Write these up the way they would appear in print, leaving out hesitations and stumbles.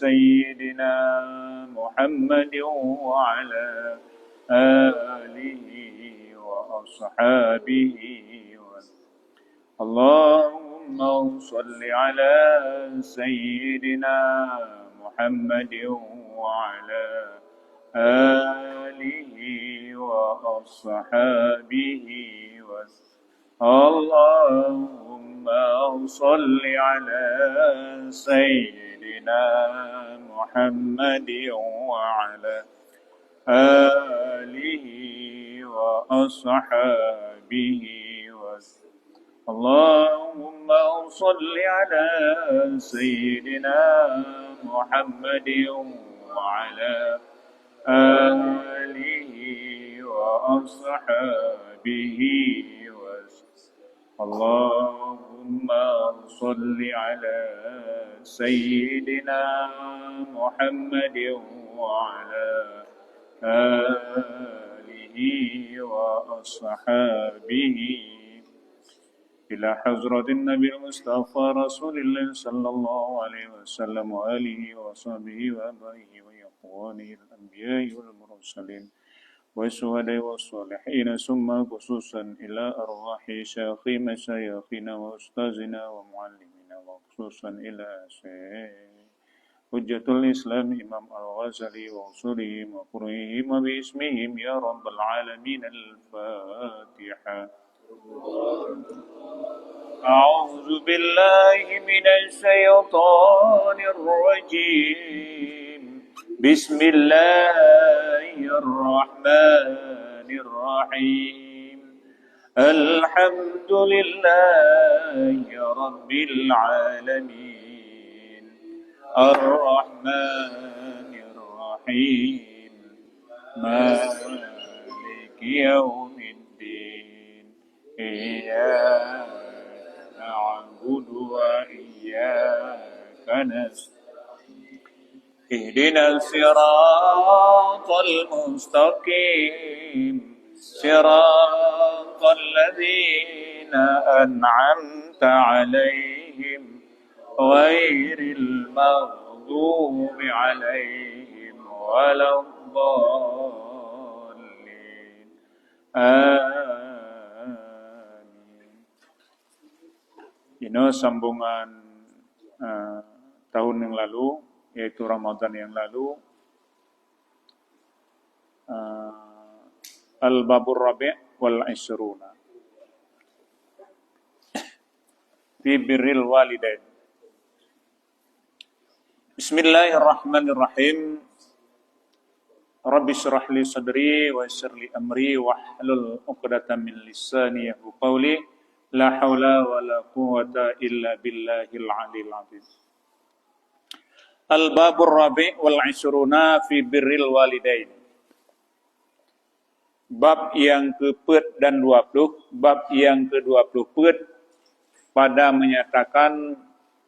سيدنا محمد وعلى آله وأصحابه اللهم صل على سيدنا محمد وعلى آله وأصحابه اللهم صل على سيدنا محمد وعلى آله وأصحابه اللهم صل على سيدنا محمد وعلى آله وأصحابه اللهم صل على سيدنا محمد وعلى آله وأصحابه إلى حضرة النبي المصطفى رسول الله صلى الله عليه وسلم وآله وصحبه وآبائه وإخوانه الأنبياء والمرسلين والشهداء والصالحين ثم خصوصا إلى أرواح شيخ مشايخنا وأستاذنا ومعلمنا وخصوصا إلى شيخ حجة الإسلام إمام الغزالي وأصولهم وقرئهم وباسمهم يا رب العالمين الفاتحة أعوذ بالله من الشيطان الرجيم بسم الله الرحمن الرحيم الحمد لله رب العالمين الرحمن الرحيم مالك يوم الدين إياك نعبد وإياك نستعين اهدنا الصراط المستقيم صراط الذين أنعمت عليهم غير المغضوب عليهم ولا الضالين آمين. Ini sambungan tahun yang lalu, yaitu Ramadan yang lalu, Al-Babur Rabi' wal Ishruna fi birril walidain. Bismillahirrahmanirrahim. Rabbi shrah li sadri wa yassir li amri wahlul 'uqdatam min lisani yafqahu qawli. La haula wa la quwwata illa billahil 'aliyyil 'azim. Al-Babur Rabi' wal Ishruna fi birril walidain. Bab yang ke-20 dan 20, bab yang ke-20 pada menyatakan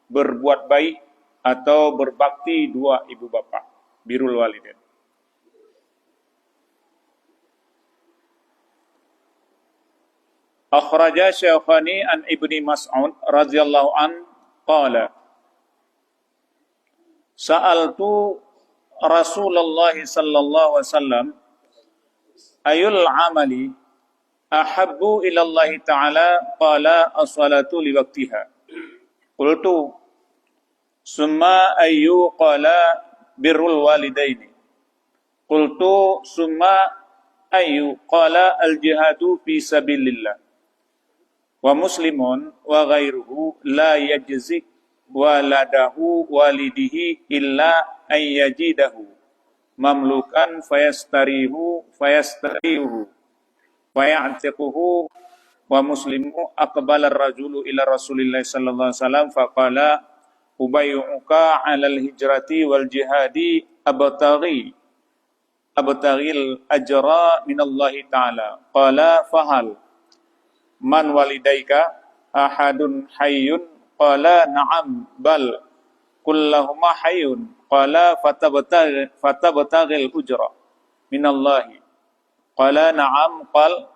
berbuat baik atau berbakti dua ibu bapa, birrul walidain. Akhraja Syakhani an Ibni Mas'ud radhiyallahu an qala Sa'altu Rasulullah sallallahu alaihi wasallam ayul amali ahabbu ila Allah ta'ala qala as-salatu li waqtiha. Qultu summa ayyu qala birrul walidaini. Qultu summa ayyu qala al-jihadu fi sabilillah. Wa muslimun wa ghairuhu la yajzi waladahu walidihi illa ayyajidahu mamlukan fayastarihu faya'tiquhu wa muslimu aqbala ar-rajulu ila Rasulillah sallallahu alaihi wasallam faqala ubayyuka 'alal hijrati wal jihadi abtaghil ajra minallahi ta'ala qala fahal man walidaika ahadun hayyun qala na'am bal kullahuma hayyun qala fatabtaghil ujra minallahi qala na'am qal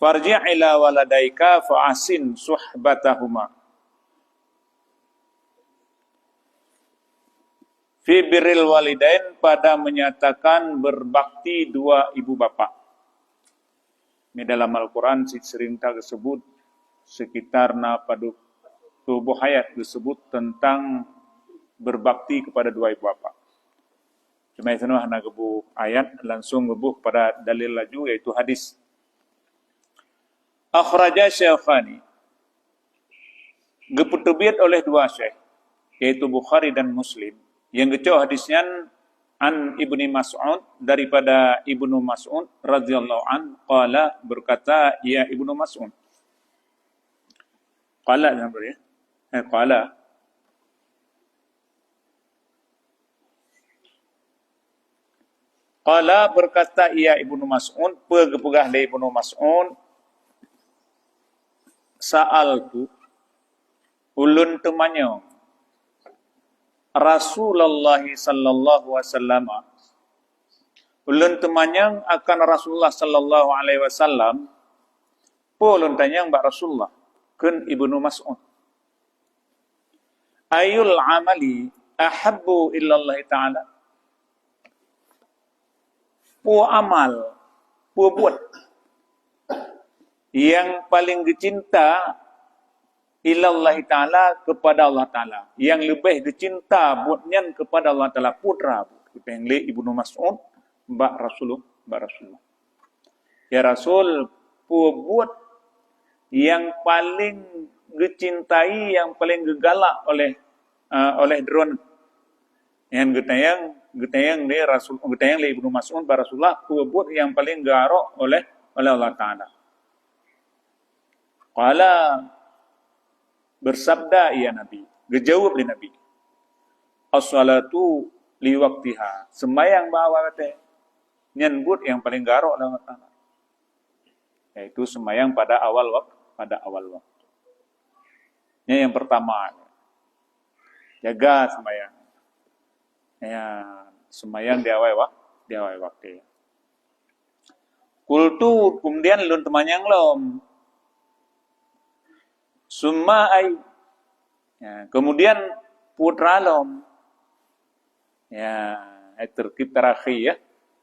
farji' ila waladaika fa'asin suhbatahuma fi birril walidain, pada menyatakan berbakti dua ibu bapa. Ini dalam Al-Quran sering tersebut sekitar pada tubuh ayat disebut tentang berbakti kepada dua ibu bapa. Cuma itu hanya gebuh ayat langsung gebuh pada dalil laju yaitu hadis. Akhraja Syekhani, geputubit oleh dua syekh yaitu Bukhari dan Muslim. Yang kecil hadisnya an Ibni Mas'ud, daripada Ibnu Mas'ud radhiyallahu an qala, berkata ya Ibnu Mas'ud. Qala namanya. Qala Qala berkata ia Ibnu Mas'ud, pegah le Ibnu Mas'ud, sa'altu ulun temanyong Rasulullah sallallahu alaihi wasallam, ulun temanyang akan Rasulullah sallallahu alaihi wasallam, ulun tanyang mbak Rasulullah kun Ibnu Mas'ud, ayul amali ahabbu illallah ta'ala, pu amal, pu buat yang paling dicinta ilallah ta'ala, kepada Allah ta'ala, yang lebih dicinta buatnya kepada Allah ta'ala putra kepengli Ibnu Mas'ud mbak Rasulullah ya Rasul, pu buat yang paling dicintai, yang paling gegalak oleh drone yang getayang le Rasul, getayang le Ibnu Mas'ud mbak Rasulullah, pu buat yang paling garok oleh Allah ta'ala. Qala, bersabda ia Nabi, gejawab li Nabi, as-salatu li waqtiha, sembahyang bahawa kata nyebut yang paling garok Allah Ta'ala, yaitu sembahyang pada awal waktu. Yang pertama, jaga sembahyang. Ya, sembahyang di awal waktu. Kultu, kemudian lun temanyang lom. Summa ay, ya, kemudian putra lom, ya, terkib terakhir ya,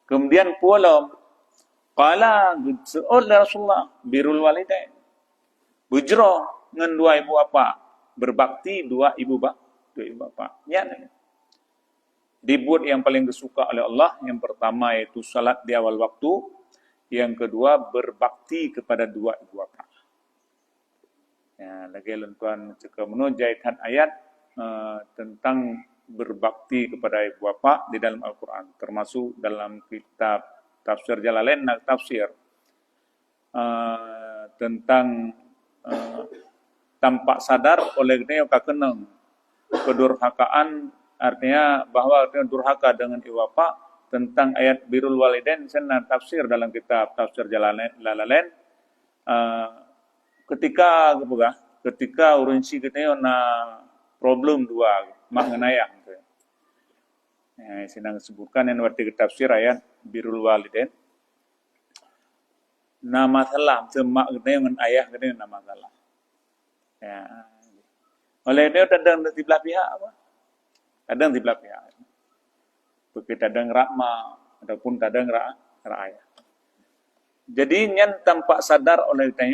kemudian puolom, qala seol Rasulullah birul walidain, bujro ngan dua ibu bapa, berbakti dua ibu bapa. Ya, dibuat yang paling disuka oleh Allah, yang pertama yaitu salat di awal waktu, yang kedua berbakti kepada dua ibu bapa. Ya, lagi lentuan jika menunjukkan ayat tentang berbakti kepada ibu bapa di dalam Al-Quran, termasuk dalam kitab tafsir Jalalain tafsir tentang tampak sadar oleh dia kakeneng kedurhakaan, artinya bahwa artinya durhaka dengan ibu bapa, tentang ayat birrul walidain sana tafsir dalam kitab tafsir Jalalain. Ketika urunsi kita na problem dua mengenai gitu. Ya, senang sebutkan yang waktu tafsir ayat birrul walidain. Na masalah semak kita dengan ayah kita na masalah. Ya. Oleh dia kadang di belah pihak apa? Kadang di belah pihak. Begitu kadang rakma ataupun kadang ayah. Jadi yang tampak sadar oleh kita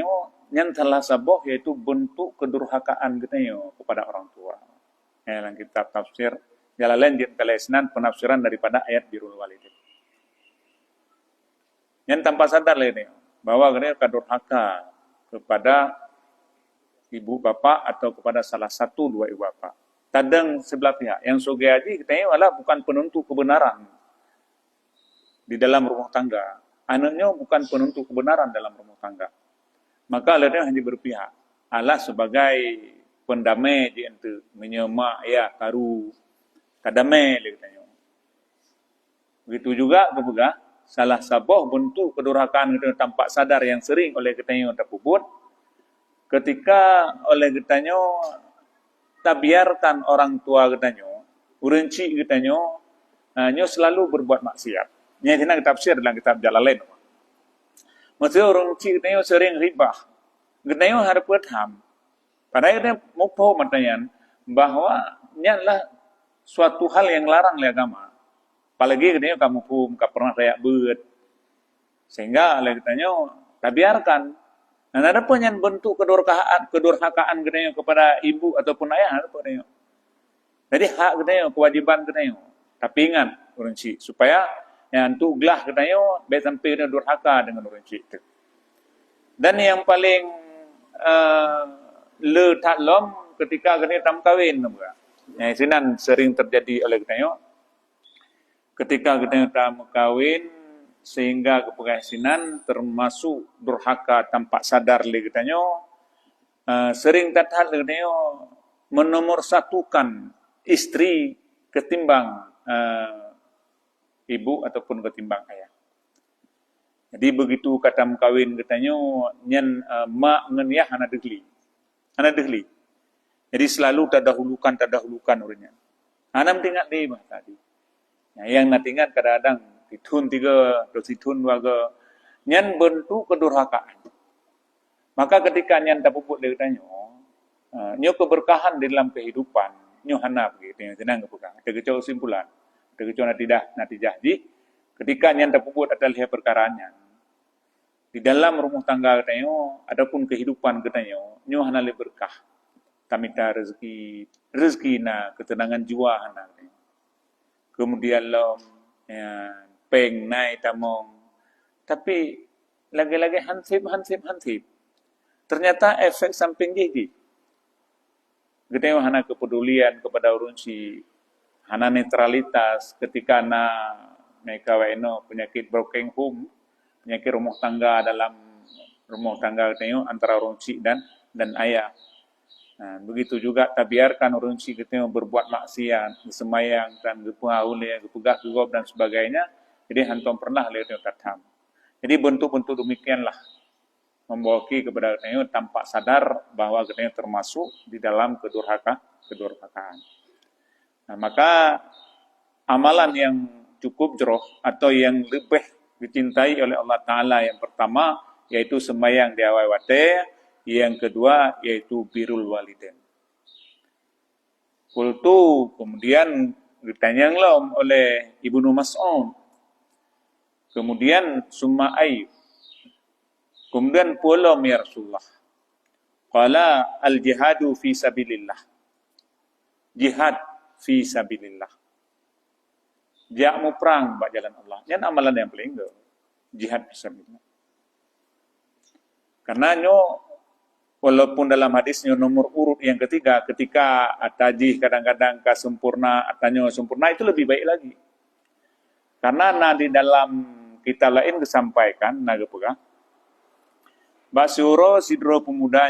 yang telah saboh yaitu bentuk kedurhakaan kita kepada orang tua. Ya, dalam kitab tafsir Jalalain di Kalesnan penafsiran daripada ayat birrul walidain. Yang tanpa sadar ini bahwa kita kedurhaka kepada ibu bapa atau kepada salah satu dua ibu bapa. Kadang sebelah pihak yang sogeaji kita adalah bukan penentu kebenaran di dalam rumah tangga. Anaknya bukan penentu kebenaran dalam rumah tangga. Maka Allah hanya berpihak. Allah sebagai pendamai di ente menyemak ya karu kadamai katanya. Begitu juga kebuka salah sabuh bentuk kedurhakaan kita tampak sadar yang sering oleh katanya terpuput ketika oleh katanya tak biarkan orang tua katanya, urenci katanya nyo selalu berbuat maksiat. Nya kita tafsir dalam kitab Jalalain. Maksudnya orang cik katanya sering ribah. Katanya harus ham. Padahal kita mukpo matanya bahwa nyalah suatu hal yang larang oleh agama. Apalagi katanya kamu hukum, kamu pernah rayak bet. Sehingga oleh katanya, tak biarkan. Dan ada pun yang bentuk kedurhakaan katanya kepada ibu ataupun ayah. Ada pun katanya. Jadi hak katanya, kewajiban katanya. Tapi ingat, orang cik, supaya yang tu gelah katanya, biar sampai kena durhaka dengan orang cik itu. Dan yang paling le tak lom ketika katanya tam kawin. Yang sinan sering terjadi oleh katanya, ketika kita tam kawin sehingga kepengasinan termasuk durhaka tanpa sadar le katanya, sering tatat le katanya menomorsatukan istri ketimbang ibu ataupun ketimbang ayah. Jadi begitu kata kawin katanya nyen mak ngen yah anak degli. Jadi selalu tadahulukan orangnya. Anam tinggal deh bah tadi. Yang nak tinggal kadang-kadang ditun 3, ditun 2 nyen bentuk kedurhakaan. Maka ketika nyen tak pupuk dia katanya, nyo keberkahan di dalam kehidupan, nyo hanap gitu, tenang kepegang. Tegecau simpulan, tegecau natijah. Jadi ketika nyen tak pupuk atal lihat perkaranya, di dalam rumah tangga katanya, adapun kehidupan katanya, nyo hanap berkah. Tamita rezeki na ketenangan jiwa hanap. Kemudian lom peng naik tamong, tapi lagi-lagi hansip. Ternyata efek samping gigi. Kita hana kepedulian kepada orang si, hana netralitas ketika na mereka waino penyakit broken home, penyakit rumah tangga dalam rumah tangga kita antara orang si dan ayah. Nah, begitu juga tak biarkan orang si kita berbuat maksiat, bersemayang dan berpengaul, berpegah kegob dan sebagainya. Jadi hantom pernah lihat katam. Jadi bentuk-bentuk demikianlah membawa kepada kita tanpa sadar bahwa kita termasuk di dalam kedurhakaan. Nah, maka amalan yang cukup jeroh atau yang lebih dicintai oleh Allah Ta'ala yang pertama yaitu sembahyang di awal waktu, yang kedua yaitu birrul walidain. Kultu kemudian ditanya oleh Ibnu Mas'ud. Kemudian summa ay. Kemudian pula ya Rasulullah. Qala al jihadu fi sabilillah. Jihad fi sabilillah. Dia mau perang bak jalan Allah. Yang amalan yang paling enggak. Jihad fi sabilillah. Karena walaupun dalam hadisnya nomor urut yang ketiga, ketika atajih kadang-kadang kasempurna, atanya sempurna itu lebih baik lagi. Karena di dalam kita lain disampaikan, naga pegang, Basuro sidro pemuda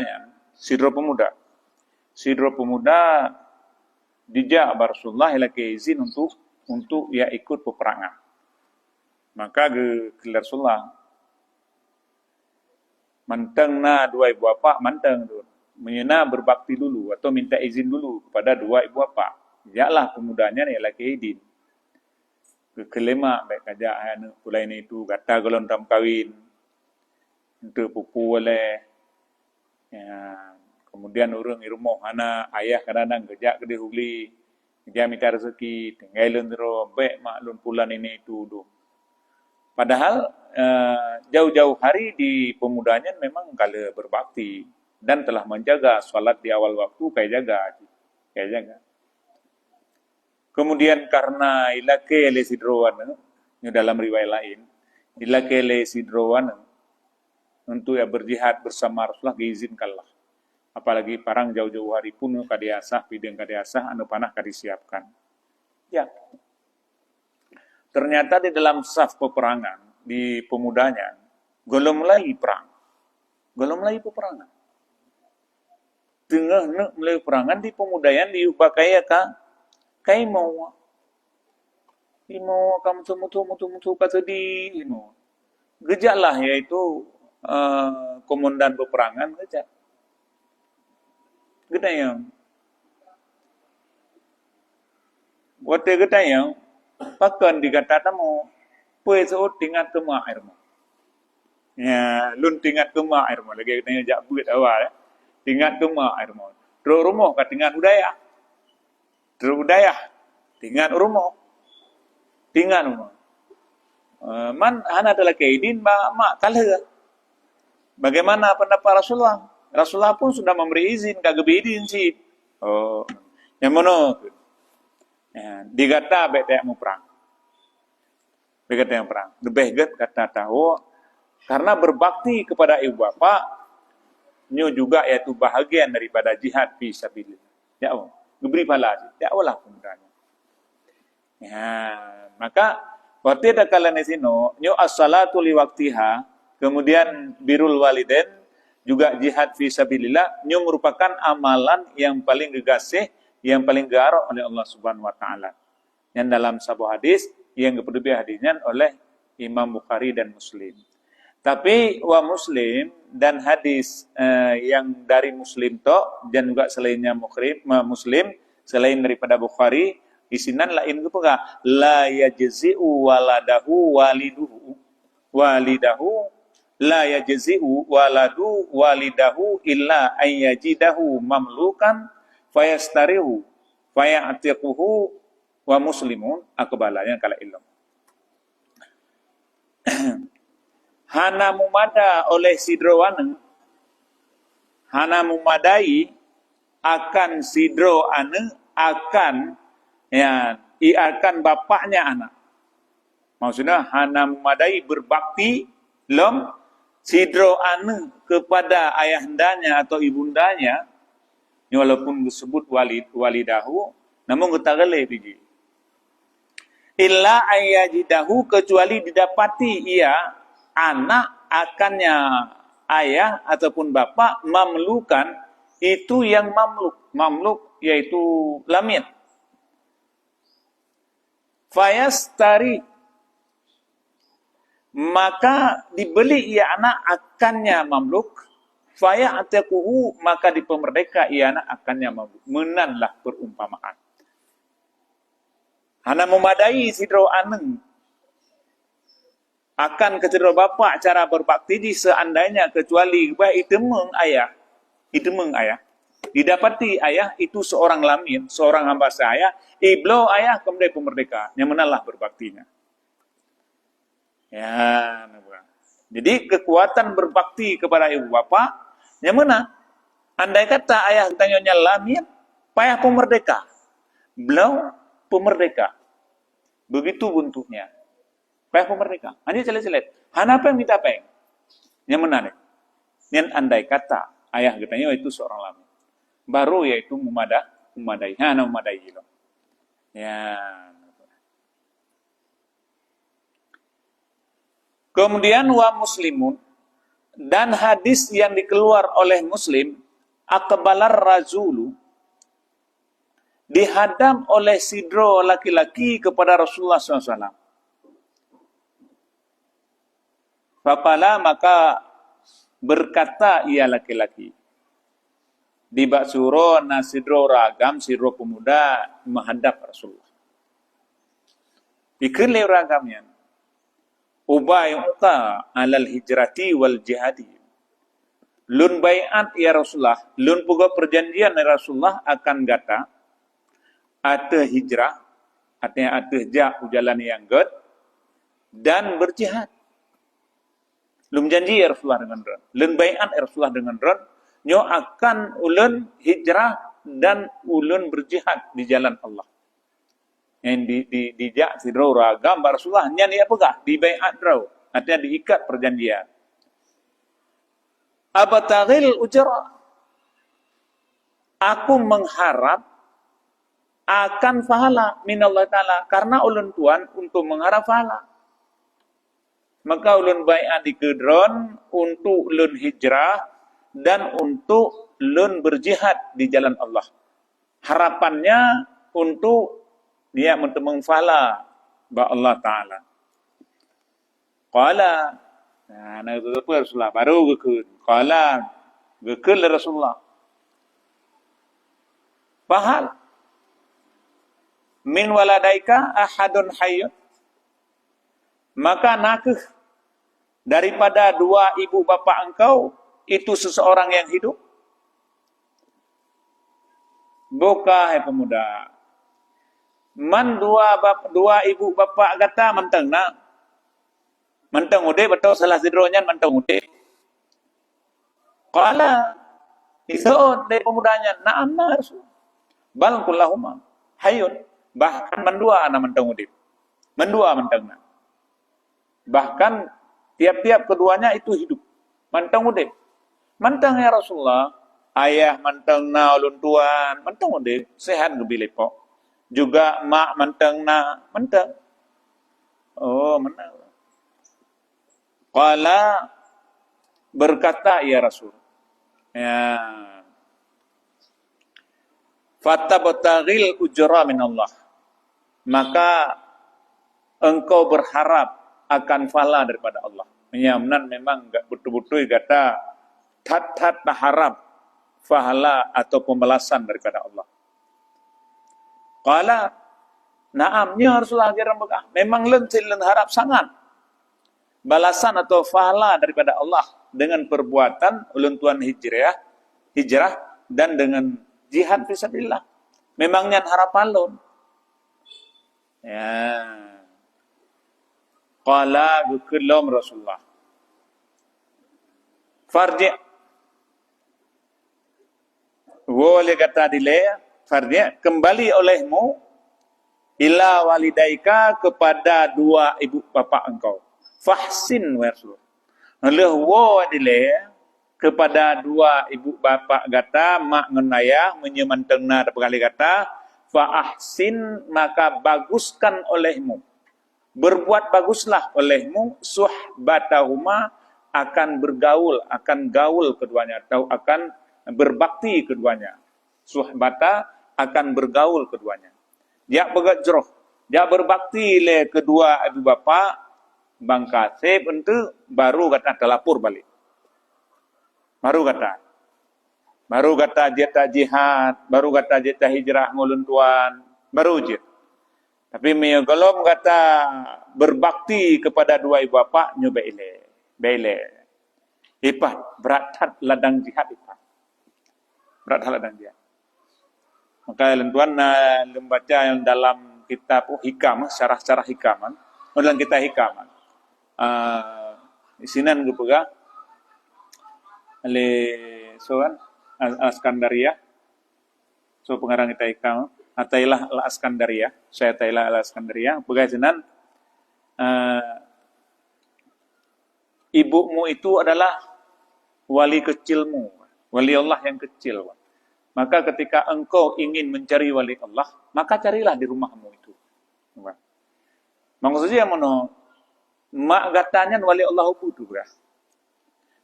dijak Rasulullah ilake izin untuk ia ikut peperangan. Maka ke Rasulullah manteng na dua ibu bapa manteng tu menyena berbakti dulu atau minta izin dulu kepada dua ibu bapa. Jaklah pemudanya ni laki izin. Kelima baik aja anu pulai ni itu kata golon tam kawin untuk pupu oleh ya, kemudian urang di rumah anak ayah kadang-kadang kerja ke dihuli dia minta rezeki tinggalin terus baik maklun pulan ini itu dulu. Padahal jauh-jauh hari di pemudanya memang kala berbakti dan telah menjaga salat di awal waktu kayak jaga. Kemudian karena ilake le sidrowan dalam riwayat lain ilake le sidrowan untuk ya berjihad bersama Rasulullah diizinkanlah. Apalagi parang jauh-jauh hari pun kadiasah pideng kadiasah anu panah disiapkan. Ya. Ternyata di dalam saf peperangan di pemudanya golong mulai peperangan. Tengah nak mulai peperangan di pemudayan diupakai kai mau kamu mutu kata di gejaklah yaitu komandan peperangan gejak. Gedayang. Wate gedayang pakan dikata tamu pueso tingkat ke air mo. Ya, lun tingkat ke air mo lagi tanya jak buat awal tingkat ke air mo. Terus rumah kat tingkat budaya. Tingan rumah. Man hana adalah kaidin mak kalah. Bagaimana pendapat Rasulullah? Rasulullah pun sudah memberi izin, kagak izin sih. Oh, yang mana? Ya, digata betek mau perang. Begitu yang perang. Lebih kata tahu karena berbakti kepada ibu bapa nyo juga yaitu bahagian daripada jihad fi sabilillah. Ya Allah, beri pahala. Ya Allah kemudiannya. Ya, maka waktu ada kalian di sini nyo as-salatu li waktiha, kemudian birrul walidain juga jihad fi sabilillah nyo merupakan amalan yang paling gegasih, yang paling garok oleh Allah Subhanahu wa taala. Yang dalam sebuah hadis yang keperluan hadisnya oleh Imam Bukhari dan Muslim. Tapi wa Muslim dan hadis yang dari Muslim dan juga selainnya Muslim selain daripada Bukhari isinan lain apa enggak la yajzi'u waladahu walidahu la yajzi'u waladu walidahu illa ayyajidahu mamlukan fayastarihu fayatiquhu wa muslimun akbala yang kala ilmu. Hana mumada oleh sidroane, hana mumadai akan sidroane akan ya akan bapaknya anak. Maksudnya hana mumadai berbakti lom sidroane kepada ayahandanya atau ibundanya, walaupun disebut walidahu, namun kita geleh biji. Illa ayyajidahu kecuali didapati ia anak akannya ayah ataupun bapak mamlukan itu yang mamluk yaitu lamit. Fayastari maka dibeli ia anak akannya mamluk. Fayatiquhu maka dipemerdeka ia anak akannya mamluk. Menanlah perumpamaan. Hana memadai sidro aneng akan kecidro bapak cara berbakti di seandainya kecuali itemeng ayah didapati ayah itu seorang lamin, seorang hamba saya, iblo ayah kemudian pemerdeka, yang menalah berbaktinya. Ya, jadi kekuatan berbakti kepada ibu bapak, yang mana? Andai kata ayah tanyanya lamin, payah pemerdeka, beliau pemerdeka. Begitu bentuknya. Payah pemerdeka. Hanya celet-celet. Hana apa yang kita peng? Yang menarik. Yang andai kata ayah katanya itu seorang lamin. Baru yaitu memadai. Hana memadai gitu. Ya. Kemudian wa muslimun dan hadis yang dikeluar oleh Muslim akbalar razulu dihadam oleh sidro laki-laki kepada Rasulullah SAW. Faqala maka berkata ia laki-laki. Di bak suro na sidro ragam, sidro pemuda menghadap Rasulullah. Ikirli ragamnya. Ubayuka alal hijrati wal jihadi. Lun bayat ya Rasulullah. Lun puga perjanjian ya Rasulullah akan gata. Ada hijrah, artinya ada jalan yang good, dan berjihad. Lum janji ya Rasulullah dengan ron. Lun bayat ya Rasulullah dengan ron. Nyo akan ulun hijrah dan ulun berjihad di jalan Allah. Yang di sidro ragam Rasulullah. Yang apa di bayat raw. Artinya diikat perjanjian. Abataghil ujra. Aku mengharap akan pahala minallah ta'ala. Karena ulun Tuhan untuk mengharap pahala. Maka ulun bayat di kedron untuk ulun hijrah dan untuk ulun berjihad di jalan Allah. Harapannya untuk dia mengfala ba Allah Ta'ala. Qala. Nah, itu Rasulullah. Baru gekun. Qala. Gekun Rasulullah. Pahal. Min waladaika ahadun hayyun. Maka nakeh daripada dua ibu bapa engkau itu seseorang yang hidup. Buka hai pemuda. Man dua ibu bapa kata mentang nak. Mentang ude betul salah sidronya mentang ude. Qala isaud dari pemudanya na'am na Rasul. Bal kullahuma hayyun. Bahkan mendua anak mentang ude. Mendua mentang nak. Bahkan tiap-tiap keduanya itu hidup. Mentang ude. Mentang ya Rasulullah. Ayah mentang na ulun tuan. Mentang ude. Sehat gebile pok. Juga mak mentang na mentang. Oh, menang. Qala berkata ya Rasul. Ya. Fatabtaghil ujra min Allah. Maka engkau berharap akan pahala daripada Allah. Menyamnan memang enggak betul-betul kata tat harap pahala atau pembalasan daripada Allah. Qala na'am ya Rasulullah memang len harap sangat balasan atau pahala daripada Allah dengan perbuatan ulun tuan hijrah dan dengan jihad fisabilillah. Memangnya harapan lun. Ya. Qala gukulum Rasulullah. Farji. Boleh kata dileh farji kembali olehmu ila walidaika kepada dua ibu bapa engkau. Fahsin wa Rasul. Lehwo dile kepada dua ibu bapa kata mak ngan ayah menyemantengna berkali kata fa ahsin maka baguskan olehmu. Berbuat baguslah olehmu suhbatahuma akan bergaul, akan gaul keduanya atau akan berbakti keduanya. Suhbata akan bergaul keduanya. Dia bergajroh, dia berbakti le kedua ibu bapa bangka sep untuk baru kata telapur balik. Baru kata dia tak jihad, baru kata dia tak hijrah ngulun tuan, baru je. Tapi kalau kata berbakti kepada dua ibu bapa nyoba bele. Ipat berat ladang jihad ipat. Berat ladang jihad. Maka tuan membaca yang dalam kitab hikam, syarah hikaman, dalam kitab hikaman. Isinan gue pegang oleh soan Askandaria. So pengarang kita hikam Atailah al-Askandaria. Saya Atailah al-Askandaria. Pegang isinan ibumu itu adalah wali kecilmu, wali Allah yang kecil. Maka ketika engkau ingin mencari wali Allah, maka carilah di rumahmu itu. Maksudnya mana? Mak katanya wali Allah butuh beras.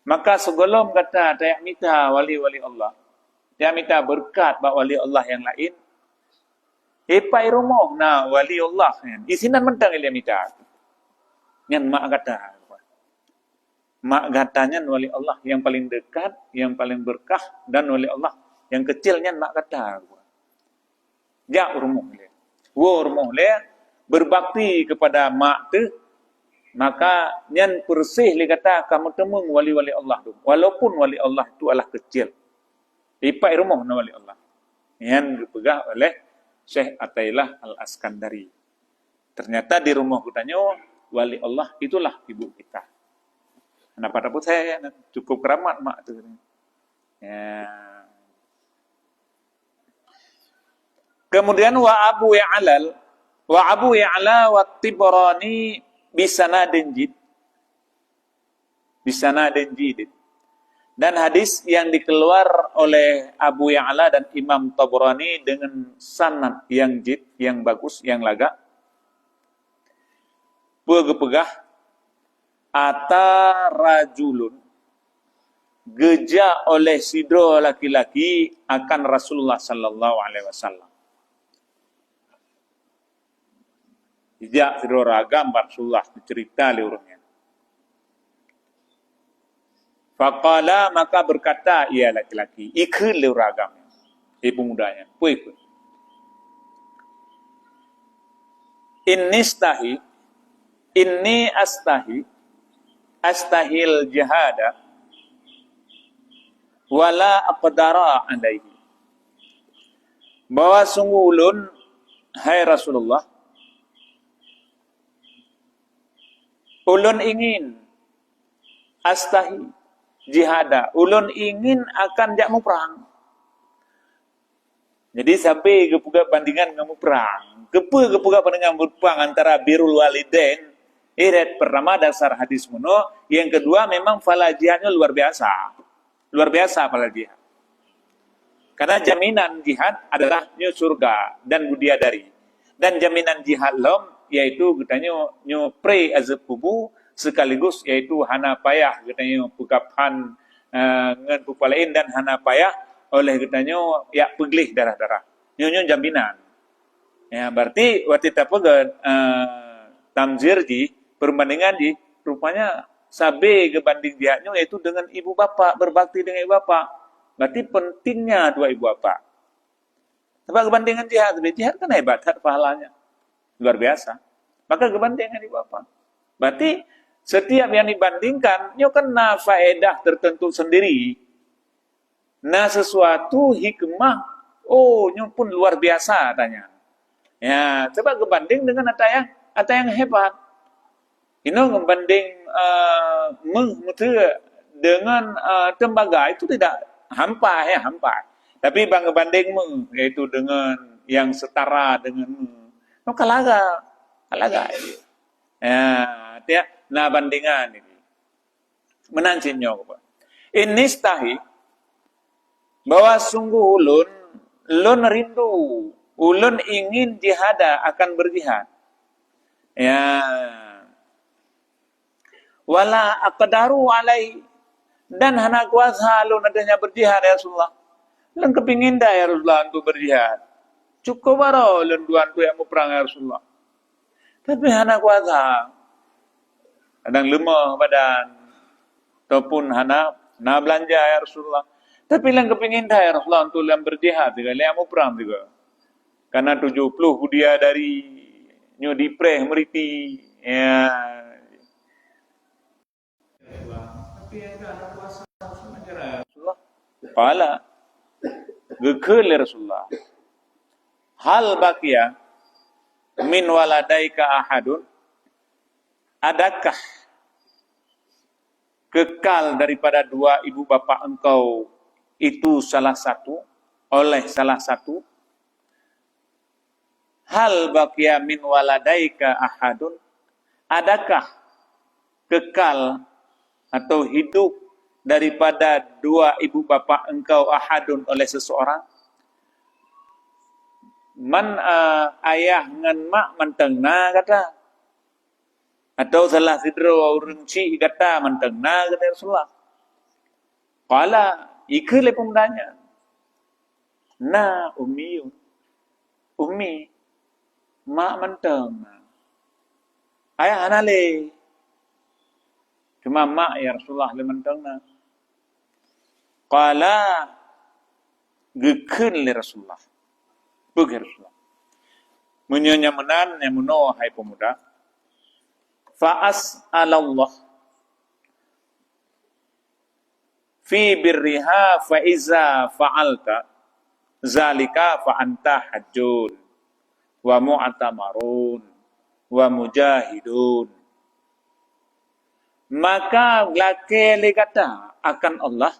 Maka sebelum kata tayak minta wali Allah, dia minta berkat bak wali Allah yang lain. Epai rumah na wali Allah kan. Isinan mentang dia minta. Yang mak kata. Mak katanya wali Allah yang paling dekat, yang paling berkah dan wali Allah yang kecilnya mak kata. Ja rumah dia. Rumah dia berbakti kepada mak tu. Maka nyan persih li kata kamu temung wali-wali Allah tu. Walaupun wali Allah itu adalah kecil. Ipai rumah na wali Allah. Nyan dipegang oleh Syekh Atailah Al-Askandari. Ternyata di rumah kutanya wali Allah itulah ibu kita. Kenapa dapat saya cukup keramat mak tu. Ya. Kemudian wa Abu Ya'la wa Tibrani bisana denjid. Dan hadis yang dikeluar oleh Abu Ya'la dan Imam Tabrani dengan sanad yang jid, yang bagus, yang laga. Pegah ata rajulun geja oleh sidro laki-laki akan Rasulullah sallallahu alaihi wasallam. Ijak sidro ragam Rasulullah cerita le orangnya. Faqala maka berkata ia laki-laki, ikut le ragam. Ibu mudanya, ikut. Inni astahil jihada wala aqdara alaihi. Bahwa sungguh ulun hai Rasulullah, ulun ingin astahi jihada, ulun ingin akan jakmu perang. Jadi sampai kepuga bandingan ngamu perang, kepuga bandingan perang antara birrul walidain, irat pertama dasar hadis muno, yang kedua memang fala jihadnya luar biasa fala jihad. Karena jaminan jihad adalah nyu surga dan bidadari, dan jaminan jihad lom yaitu katanya nyu pre azab kubu sekaligus yaitu hana payah katanya pukapan ngen pupalain dan hana payah oleh katanya ya peglih darah-darah. Nyu jaminan. Ya berarti waktu kita pegan tamzir ji perbandingan ji rupanya sabe kebanding jihadnya yaitu dengan ibu bapak, berbakti dengan ibu bapak. Berarti pentingnya dua ibu bapak. Sebab kebandingan jihad kan hebat pahalanya. Luar biasa. Maka kebandingan ibu bapak. Berarti setiap yang dibandingkan nyo kena faedah tertentu sendiri. Nah sesuatu hikmah, nyo pun luar biasa tanya. Ya, coba kebanding dengan ada yang hebat. Ini membanding dengan tembaga itu tidak hampa. Tapi bang kebanding yaitu dengan yang setara dengan kalaga. Ya, nah bandingan ini menancinya ini stahi bahwa sungguh ulun rindu, ulun ingin jihada akan berjihad. Ya, wala aqdaru alai dan hana kuasa ulun adanya berjihad ya Rasulullah. Ulun kepingin dah ya Rasulullah untuk berjihad. Cukup baro ulun duan tu yang mau perang ya Rasulullah. Tapi hana kuasa. Kadang lemah badan ataupun hana belanja ya Rasulullah. Tapi yang kepingin dah ya Rasulullah untuk yang berjihad juga, yang mau perang juga. Karena 70 dia dari nyu dipreh meriti ya. Tapi yang ada kuasa Rasulullah. Kepala gekel Rasulullah. Hal bakia min waladaika ahadun, adakah kekal daripada dua ibu bapa engkau itu salah satu hal bakia min waladaika ahadun, adakah kekal atau hidup daripada dua ibu bapa engkau ahadun oleh seseorang. Man ayah ngan mak mantengna kata, atau salah sidro rengci kata mantengna kata Rasulullah. Qala ikhle pemudanya. Na ummi mak mantengna. Ayah anale. Cuma mak ya Rasulullah le mantengna. Qala gekun le Rasulullah. Bagi Rasulullah. Menyonya menan yang meno hai pemuda. Fa'as'alallah fi birriha fa iza fa'alta zalika fa anta hajjun wa mu'tamarun wa mujahidun. Maka lake le kata akan Allah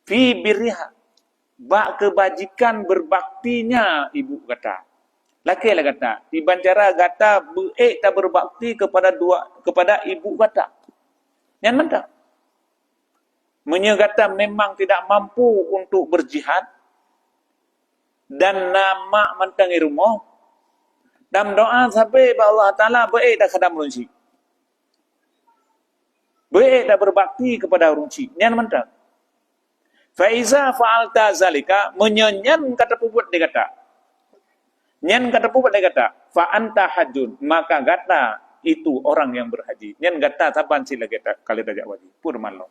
fi birriha, bak kebajikan berbaktinya ibu kata. Laki lah kata, di Banjara kata tak berbakti kepada ibu kata. Yang mana? Menyegata memang tidak mampu untuk berjihad dan nama mentangi rumah. Dan doa sampai Allah Taala tak kadam runci. Tak berbakti kepada runci. Yang mana? Faiza fa'alta zalika, menyenyan kata puput dia kata. Nyan kata puput dia kata, fa anta hajjun, maka kata itu orang yang berhaji. Nyan kata saban sila kata kali tajak wajib pur malo.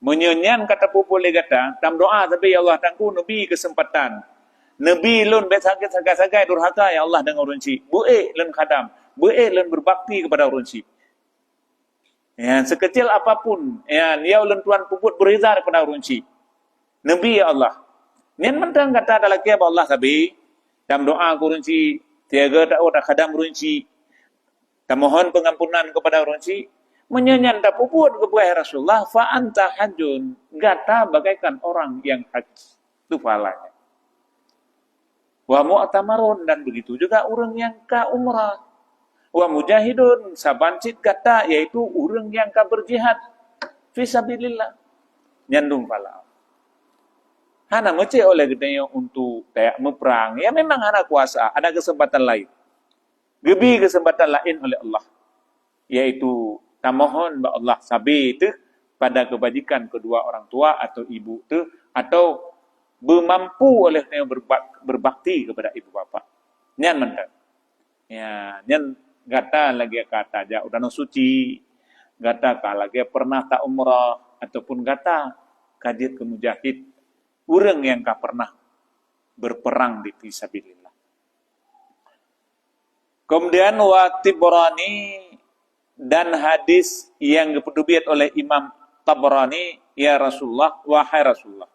Menyenyan kata puput dia kata, tam doa tapi ya Allah tangku nabi kesempatan. Nabi lun besakit sagai-sagai durhaka ya Allah dengan runci. Bu'e lun khadam, bu'e lun berbakti kepada runci. Ya, sekecil apapun, ya, dia ulun tuan puput berizar kepada runci. Nabi ya Allah. Nian mentang kata ada lagi apa Allah sabi. Dalam doa kurunci tiaga tak ada kadang kurunci. Dan mohon pengampunan kepada kurunci. Menyanyian tak puput kepada Rasulullah. Fa anta hajun. Gata bagaikan orang yang haji. Itu pahalanya. Wa mu'tamarun. Dan begitu juga orang yang ka umrah. Wa mujahidun. Sabancit kata yaitu orang yang ka berjihad. Fisabilillah. Nyandung pahala. Hana mece oleh gedenya untuk kayak meperang. Ya memang hana kuasa. Ada kesempatan lain. Gebi kesempatan lain oleh Allah. Yaitu tamohon ba Allah sabi itu pada kebajikan kedua orang tua atau ibu itu. Atau bermampu oleh yang berbakti kepada ibu bapa. Nyan mentang. Ya, nyan gata lagi kata aja udah no suci. Gata lagi pernah tak umrah. Ataupun gata kajit ke mujahid. Orang yang tak pernah berperang di fisabilillah. Kemudian wa Tabrani dan hadis yang diperdubiat oleh Imam Tabrani, ya Rasulullah, wahai Rasulullah.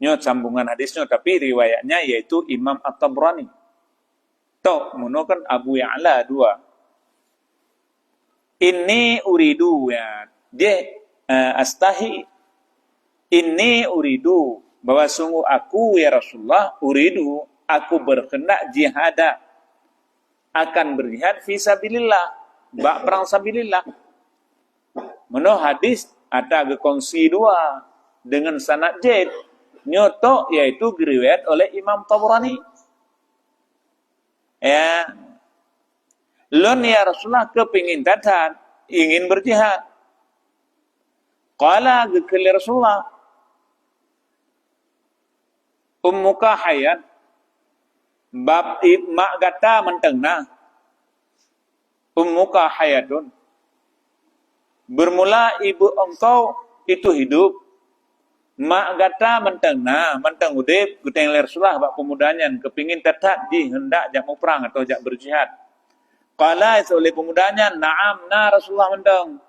Nyot sambungan hadisnya tapi riwayatnya yaitu Imam At-Tabrani. Tok menukan Abu Ya'la dua. Ini uridu ya. Dia astahi. Ini uridu, bahwa sungguh aku ya Rasulullah, uridu, aku berkehendak jihada, akan berjihad fisabilillah, bak perang sabilillah. Menurut hadis, ada kongsi dua, dengan sanad jaid, nyoto, yaitu riwayat oleh Imam Tabrani. Ya, lon ya Rasulullah kepingin datang, ingin berjihad. Qala gekeli Rasulullah, Ummuka hayat bab mak gata mentengna ummuka hayatun bermula ibu engkau itu hidup mak gata mentengna menteng udip guteng Rasulullah bab pemudanya kepingin tetap di hendak jak mau perang atau jak berjihad. Qala oleh pemudanya na'am na Rasulullah menteng.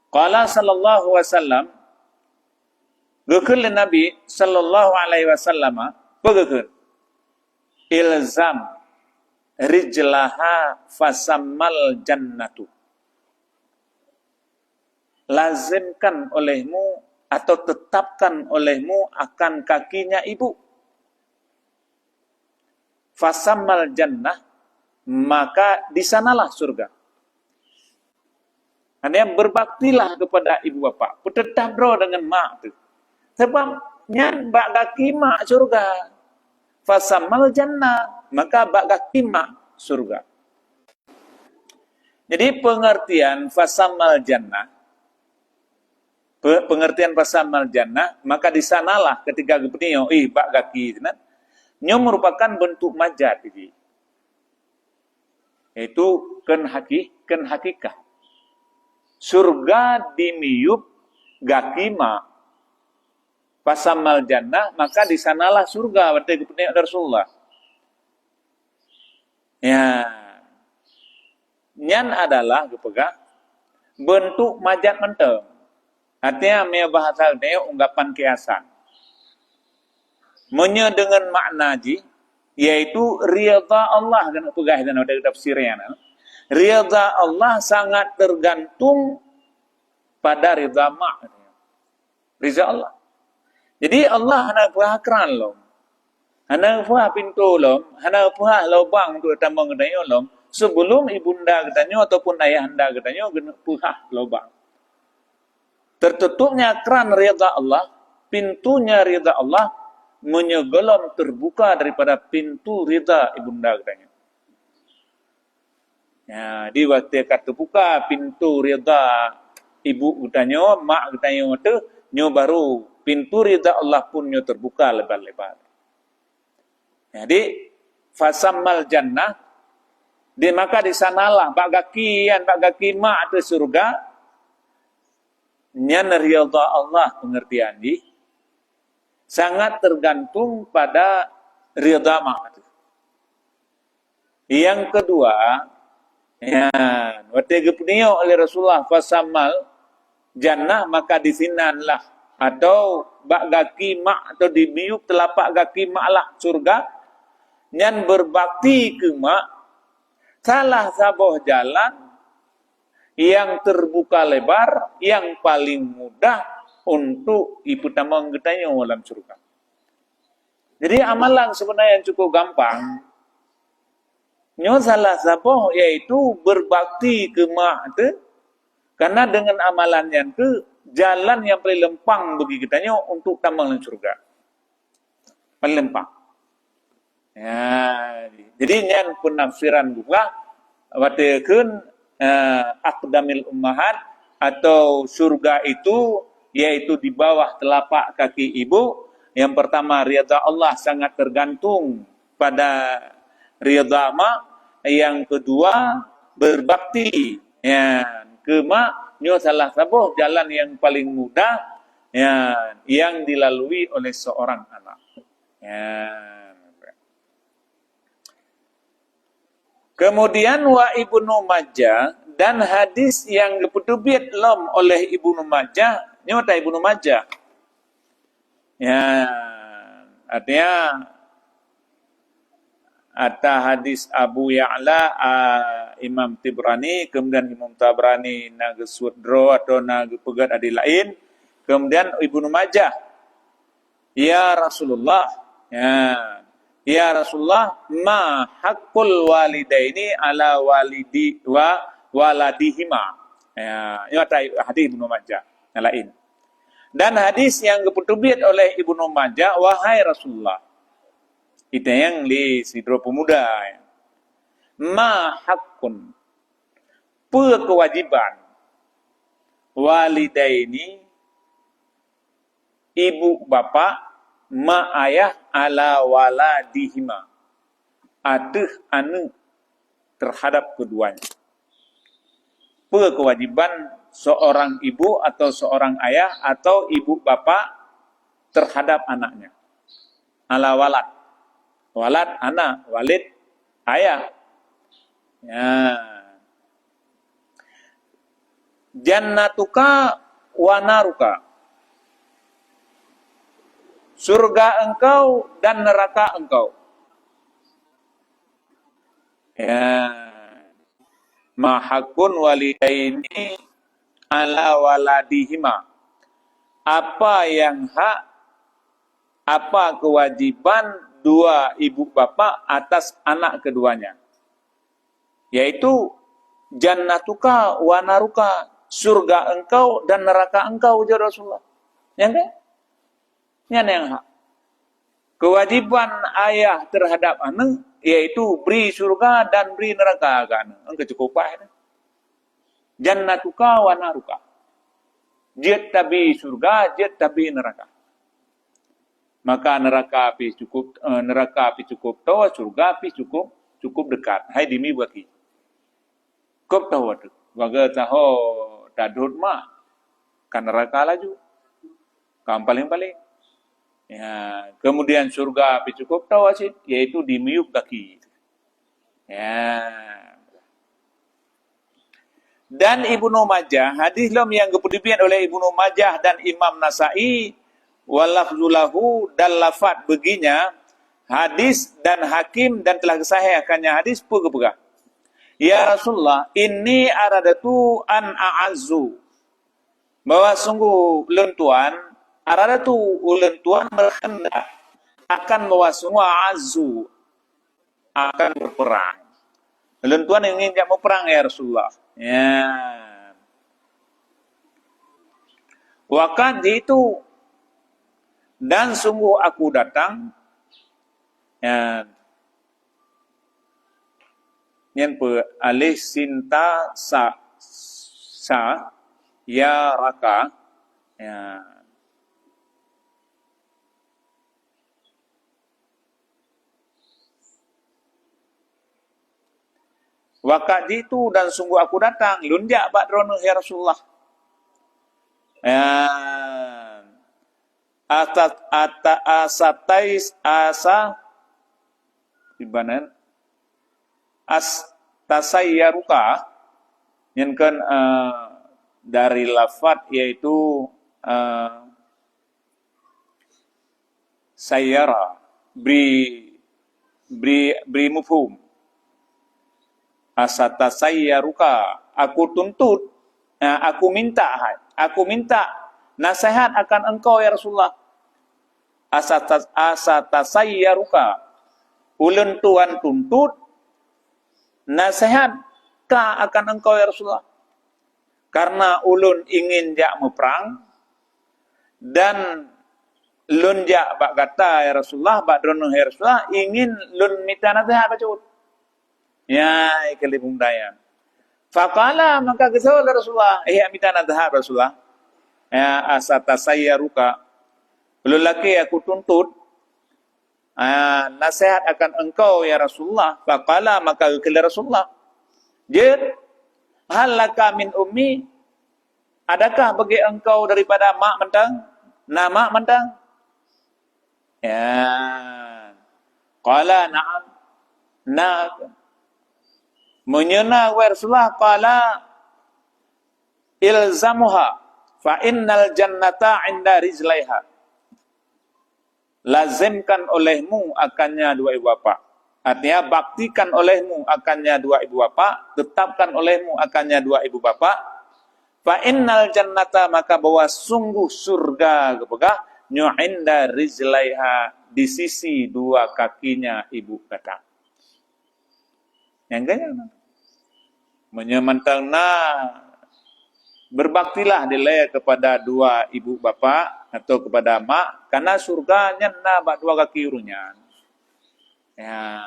Qala sallallahu wasallam Gukul Nabi sallallahu alaihi wasallam pegukul ilzam rijlaha fasammal jannatu. Lazimkan olehmu atau tetapkan olehmu akan kakinya ibu. Fasammal jannah, maka di sanalah surga. Hanya berbaktilah kepada ibu bapa. Tetap bro dengan mak tu. Sebab nyan bak kaki mak surga. Fasammal jannah, maka bak kaki mak surga. Jadi pengertian fasammal jannah, pengertian fasammal jannah, maka di sanalah ketika gubernio bak kaki nyo merupakan bentuk majad ini. Itu ken hakikah. Surga dimiyup gaki mak. Fasammal jannah, maka di sanalah surga. Berarti kepentingan Rasulullah. Ya. Nyan adalah kepegang bentuk majat menteng. Artinya punya bahasa ini ungkapan kiasan. Menye dengan makna ji, yaitu ridha Allah kan pegah dan ada tafsirnya. Ridha Allah sangat tergantung pada ridha mak. Ridha Allah. Jadi Allah hendak buah keran lom. Hendak buah pintu lom. Hendak buah lubang untuk tambang katanya lom. Sebelum ibunda katanya ataupun ayah anda katanya buah lubang. Tertutupnya keran ridha Allah. Pintunya ridha Allah menyegelom terbuka daripada pintu ridha ibunda katanya. Ya, di waktu terbuka pintu ridha ibu katanya, mak katanya itu, nyo baru pintu ridha Allah pun nyo terbuka lebar-lebar. Jadi fasammal jannah, maka di sanalah bak kaki mak itu surga. Nyan ridha Allah pengertian di sangat tergantung pada ridha mak. Yang kedua, ya, waktu gepnio oleh Rasulullah fasammal jannah, maka di sinanlah atau bak gaki mak atau di biuk telapak gaki mak lah surga, nyan berbakti ke mak, salah saboh jalan yang terbuka lebar, yang paling mudah untuk ibu tamang getanya dalam surga. Jadi amalan sebenarnya yang cukup gampang. Nyo salah saboh yaitu berbakti ke mak tu, karena dengan amalannya tu jalan yang paling lempang bagi kitanya untuk tamang dalam surga. Paling lempang. Ya, jadi nyan penafsiran juga watakeun aqdamil ummahat atau surga itu yaitu di bawah telapak kaki ibu. Yang pertama ridha Allah sangat tergantung pada ridha mak. Yang kedua berbakti ya ke mak, nyo salah sabuh jalan yang paling mudah ya yang dilalui oleh seorang anak. Ya. Kemudian wa Ibnu Majah dan hadis yang diputubit lom oleh Ibnu Majah, nyata Ibnu Majah. Ya, artinya ada hadis Abu Ya'la Imam Tibrani, kemudian Imam Tabrani naga sudro atau naga pegat adi lain, kemudian Ibnu Majah. Ya Rasulullah, ya Rasulullah, ma haqqul walidaini ala walidi wa waladihima. Ya, ini hadis Ibnu Majah yang lain. Dan hadis yang diputubit oleh Ibnu Majah, wahai Rasulullah. Itu yang li sidro pemuda. Ya. Ma haqqun. Kewajiban walidaini ibu bapa ma ayah ala waladihima. Aduh anu terhadap keduanya. Kewajiban seorang ibu atau seorang ayah atau ibu bapa terhadap anaknya. Ala walad. Walad anak, walid ayah. Ya. Jannatuka wa naruka. Surga engkau dan neraka engkau. Ya. Mahakun walidaini ala waladihima. Apa yang hak, apa kewajiban dua ibu bapa atas anak keduanya. Yaitu jannatuka wa naruka. Surga engkau dan neraka engkau, ya Rasulullah. Yang kan? Yang hak. Kewajiban ayah terhadap anak yaitu beri surga dan beri neraka kan. Engkau cukup apa? Jannatuka wa naruka. Jet tabi surga, jet tabi neraka. Maka neraka api cukup tahu, surga api cukup dekat. Hai dimi buat ki. Kop tahu tu. Waga tahu dadut mah kan neraka laju. Kam paling-paling. Ya, kemudian surga api cukup tahu asyik, yaitu di miuk kaki. Ya. Dan Ibnu Majah, hadis lam yang kepudipian oleh Ibnu Majah dan Imam Nasai, walafzulahu dan lafad beginya, hadis dan hakim dan telah kesahihkannya hadis pegah. Ya Rasulullah, ini aradatu an a'azzu. Bahwa sungguh lentuan, aradatu lentuan berkehendak akan bahwa sungguh a'azzu akan berperang. Lentuan ingin mau perang ya Rasulullah. Ya. Wakat itu dan sungguh aku datang ya. Yang alih sinta sa ya raka ya. Wakat itu dan sungguh aku datang lunjak badrono ya Rasulullah. Ya. Asatais asa ibanan tasayyaruka yang kan dari lafaz yaitu sayyara beri mufhum. Asata sayyaruka, aku tuntut, aku minta nasihat akan engkau ya Rasulullah. Asata sayyaruka, ulun tuan tuntut nasihat ka akan engkau ya Rasulullah. Karena ulun ingin jak meperang dan lun jak bak kata ya Rasulullah, bak drono ya Rasulullah, ingin lun minta nasihat bacut. Ya, ikali pemudayaan. Faqala, maka kesal Rasulullah, minta nasihat Rasulullah. Ya, asata sayyaruka, lelaki aku tuntut nasihat akan engkau ya Rasulullah. Faqala, maka kesal Rasulullah. Jir, halaka min ummi, adakah bagi engkau daripada mak mentang? Nama mentang? Ya. Qala na'am. Menyena wa Rasulullah qala ilzamuha fa innal jannata 'inda rijlaiha. Lazimkan olehmu akannya dua ibu bapa. Artinya baktikan olehmu akannya dua ibu bapa, tetapkan olehmu akannya dua ibu bapa. Fa innal jannata, maka bahwa sungguh surga kepegah nyu'inda rijlaiha, di sisi dua kakinya ibu kata. Yang gaya menyemantangna berbaktilah dilaya kepada dua ibu bapa atau kepada mak, karena surganya na bak dua kaki urunya. Ya,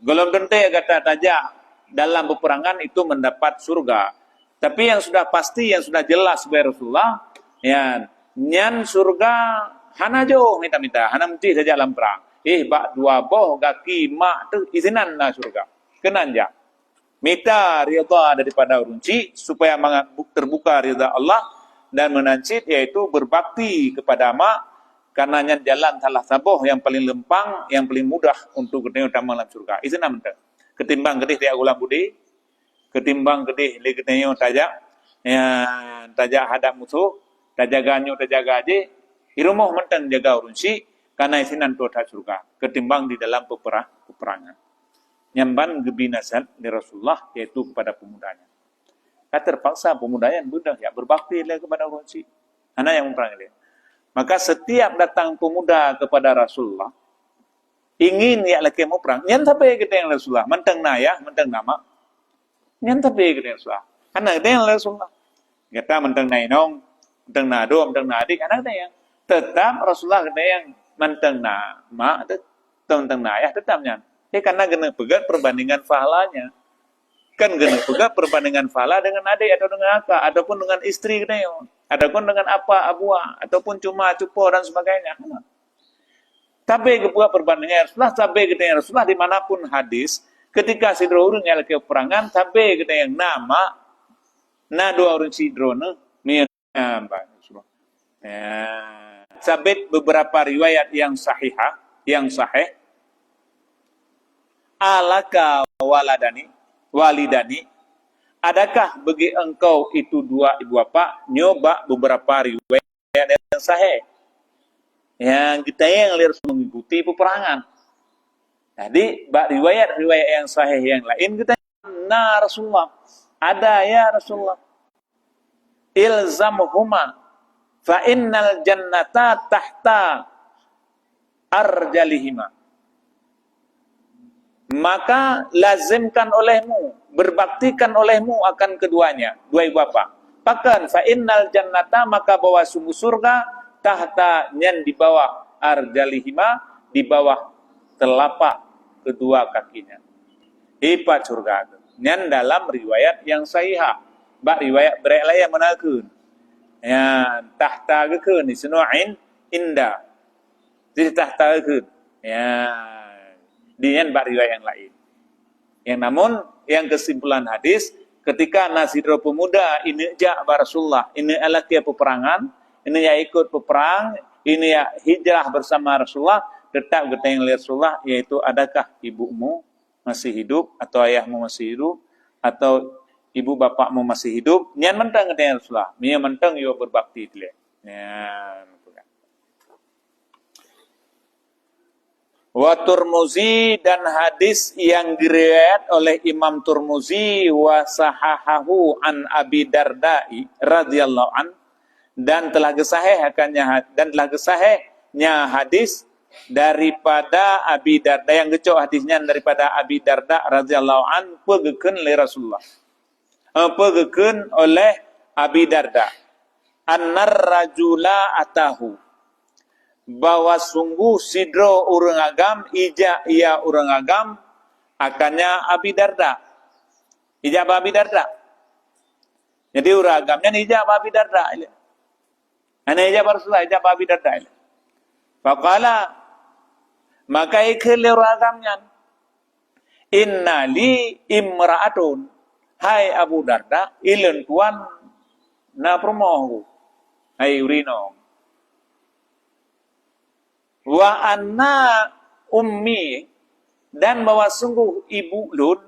golong dente kata tajak dalam peperangan itu mendapat surga. Tapi yang sudah pasti, yang sudah jelas sebagai Rasulullah, ya, nyan surga hana jo minta-minta, hana mesti saja dalam perang. Bak dua boh kaki mak tu izinan na surga. Kenanja. Minta ridha daripada urunci supaya terbuka ridha Allah dan menancit, yaitu berbakti kepada mak, karenanya jalan salah saboh yang paling lempang, yang paling mudah untuk ketemu utama dalam surga. Itu namanya. Ketimbang gedih dia ulang budi, ketimbang gedih li ketemu tajak, ya tajak hadap musuh, tajak ganyo tajak gaje, irumoh mentang jaga urunci, karena isinan tuh surga. Ketimbang di dalam peperangan. Nyamban gebinasan dari Rasulullah, yaitu kepada pemudanya. Terpaksa pemudanya mudah ya berbakti kepada urunci. Anak yang memperang dia. Maka setiap datang pemuda kepada Rasulullah, ingin ya laki mau perang, nyan tapi kita yang Rasulullah, mentang nayah, mentang nama, nyan tapi kita yang Rasulullah. Anak kita yang Rasulullah. Kita mentang nainong, mentang nado, mentang nadik, anak kita yang tetap Rasulullah kita yang mentang nama, mentang nayah tetap nyan. Karena kena pegat perbandingan pahalanya. Kan kena pegat perbandingan pahala dengan adik atau dengan kakak, ataupun dengan istri kena, ataupun dengan apa abuah, ataupun cuma cupo dan sebagainya. Tapi kebuat perbandingan Rasulullah, tapi kita yang Rasulullah dimanapun hadis, ketika sidro urun yang lagi perangan, tapi kita yang nama, dua urun sidro sabit beberapa riwayat yang sahihah, yang sahih. Alaka walidani, adakah bagi engkau itu dua ibu bapa? Nyoba beberapa riwayat yang sahih, yang kita yang harus mengikuti peperangan. Jadi riwayat yang sahih yang lain kita Rasulullah ada ya Rasulullah, ilzamhuma fa innal jannata tahta arjalihima. Maka lazimkan olehmu, berbaktikan olehmu akan keduanya, dua ibu bapa. Bahkan fa innal jannata, maka bahwa sungguh surga, tahta nyan di bawah arjalihima, di bawah telapak kedua kakinya. Ipa surga. Nyan dalam riwayat yang sahihah. Bak riwayat bereklaya menakun. Ya, tahta kekeun isnu'in indah. Jadi tahta kekeun. Ya, dengan riwayat yang lain. Yang namun yang kesimpulan hadis, ketika nasidro pemuda ini jak Rasulullah, ini adalah dia peperangan, ini ya ikut peperang, ini ya hijrah bersama Rasulullah, tetap ketemu Rasulullah, yaitu adakah ibumu masih hidup atau ayahmu masih hidup atau ibu bapakmu masih hidup? Nyan mentang ketemu Rasulullah, nyan mentang yo berbakti dia. Ya. Wa Turmuzi, dan hadis yang diriwayat oleh Imam Turmuzi, wa sahahahu an Abi Darda'i radhiyallahu an, dan telah gesahihnya hadis daripada Abi Darda, yang gecok hadisnya daripada Abi Darda radhiyallahu an, pegekeun oleh Rasulullah, pegekeun oleh Abi Darda, annar rajula atahu, bahwa sungguh sidro urang agam, ija ia urang agam, akannya Abi Darda, ija Abi Darda. Jadi urang agamnya ija Abi Darda, ana ija Rasulullah, ija Abi Darda. Faqala, maka ikhli urang agamnya, inna li imra'atun, hai Abu Darda, ilun tuan na promohu, hai urino. Wa anna ummi, dan bahwa sungguh ibu lun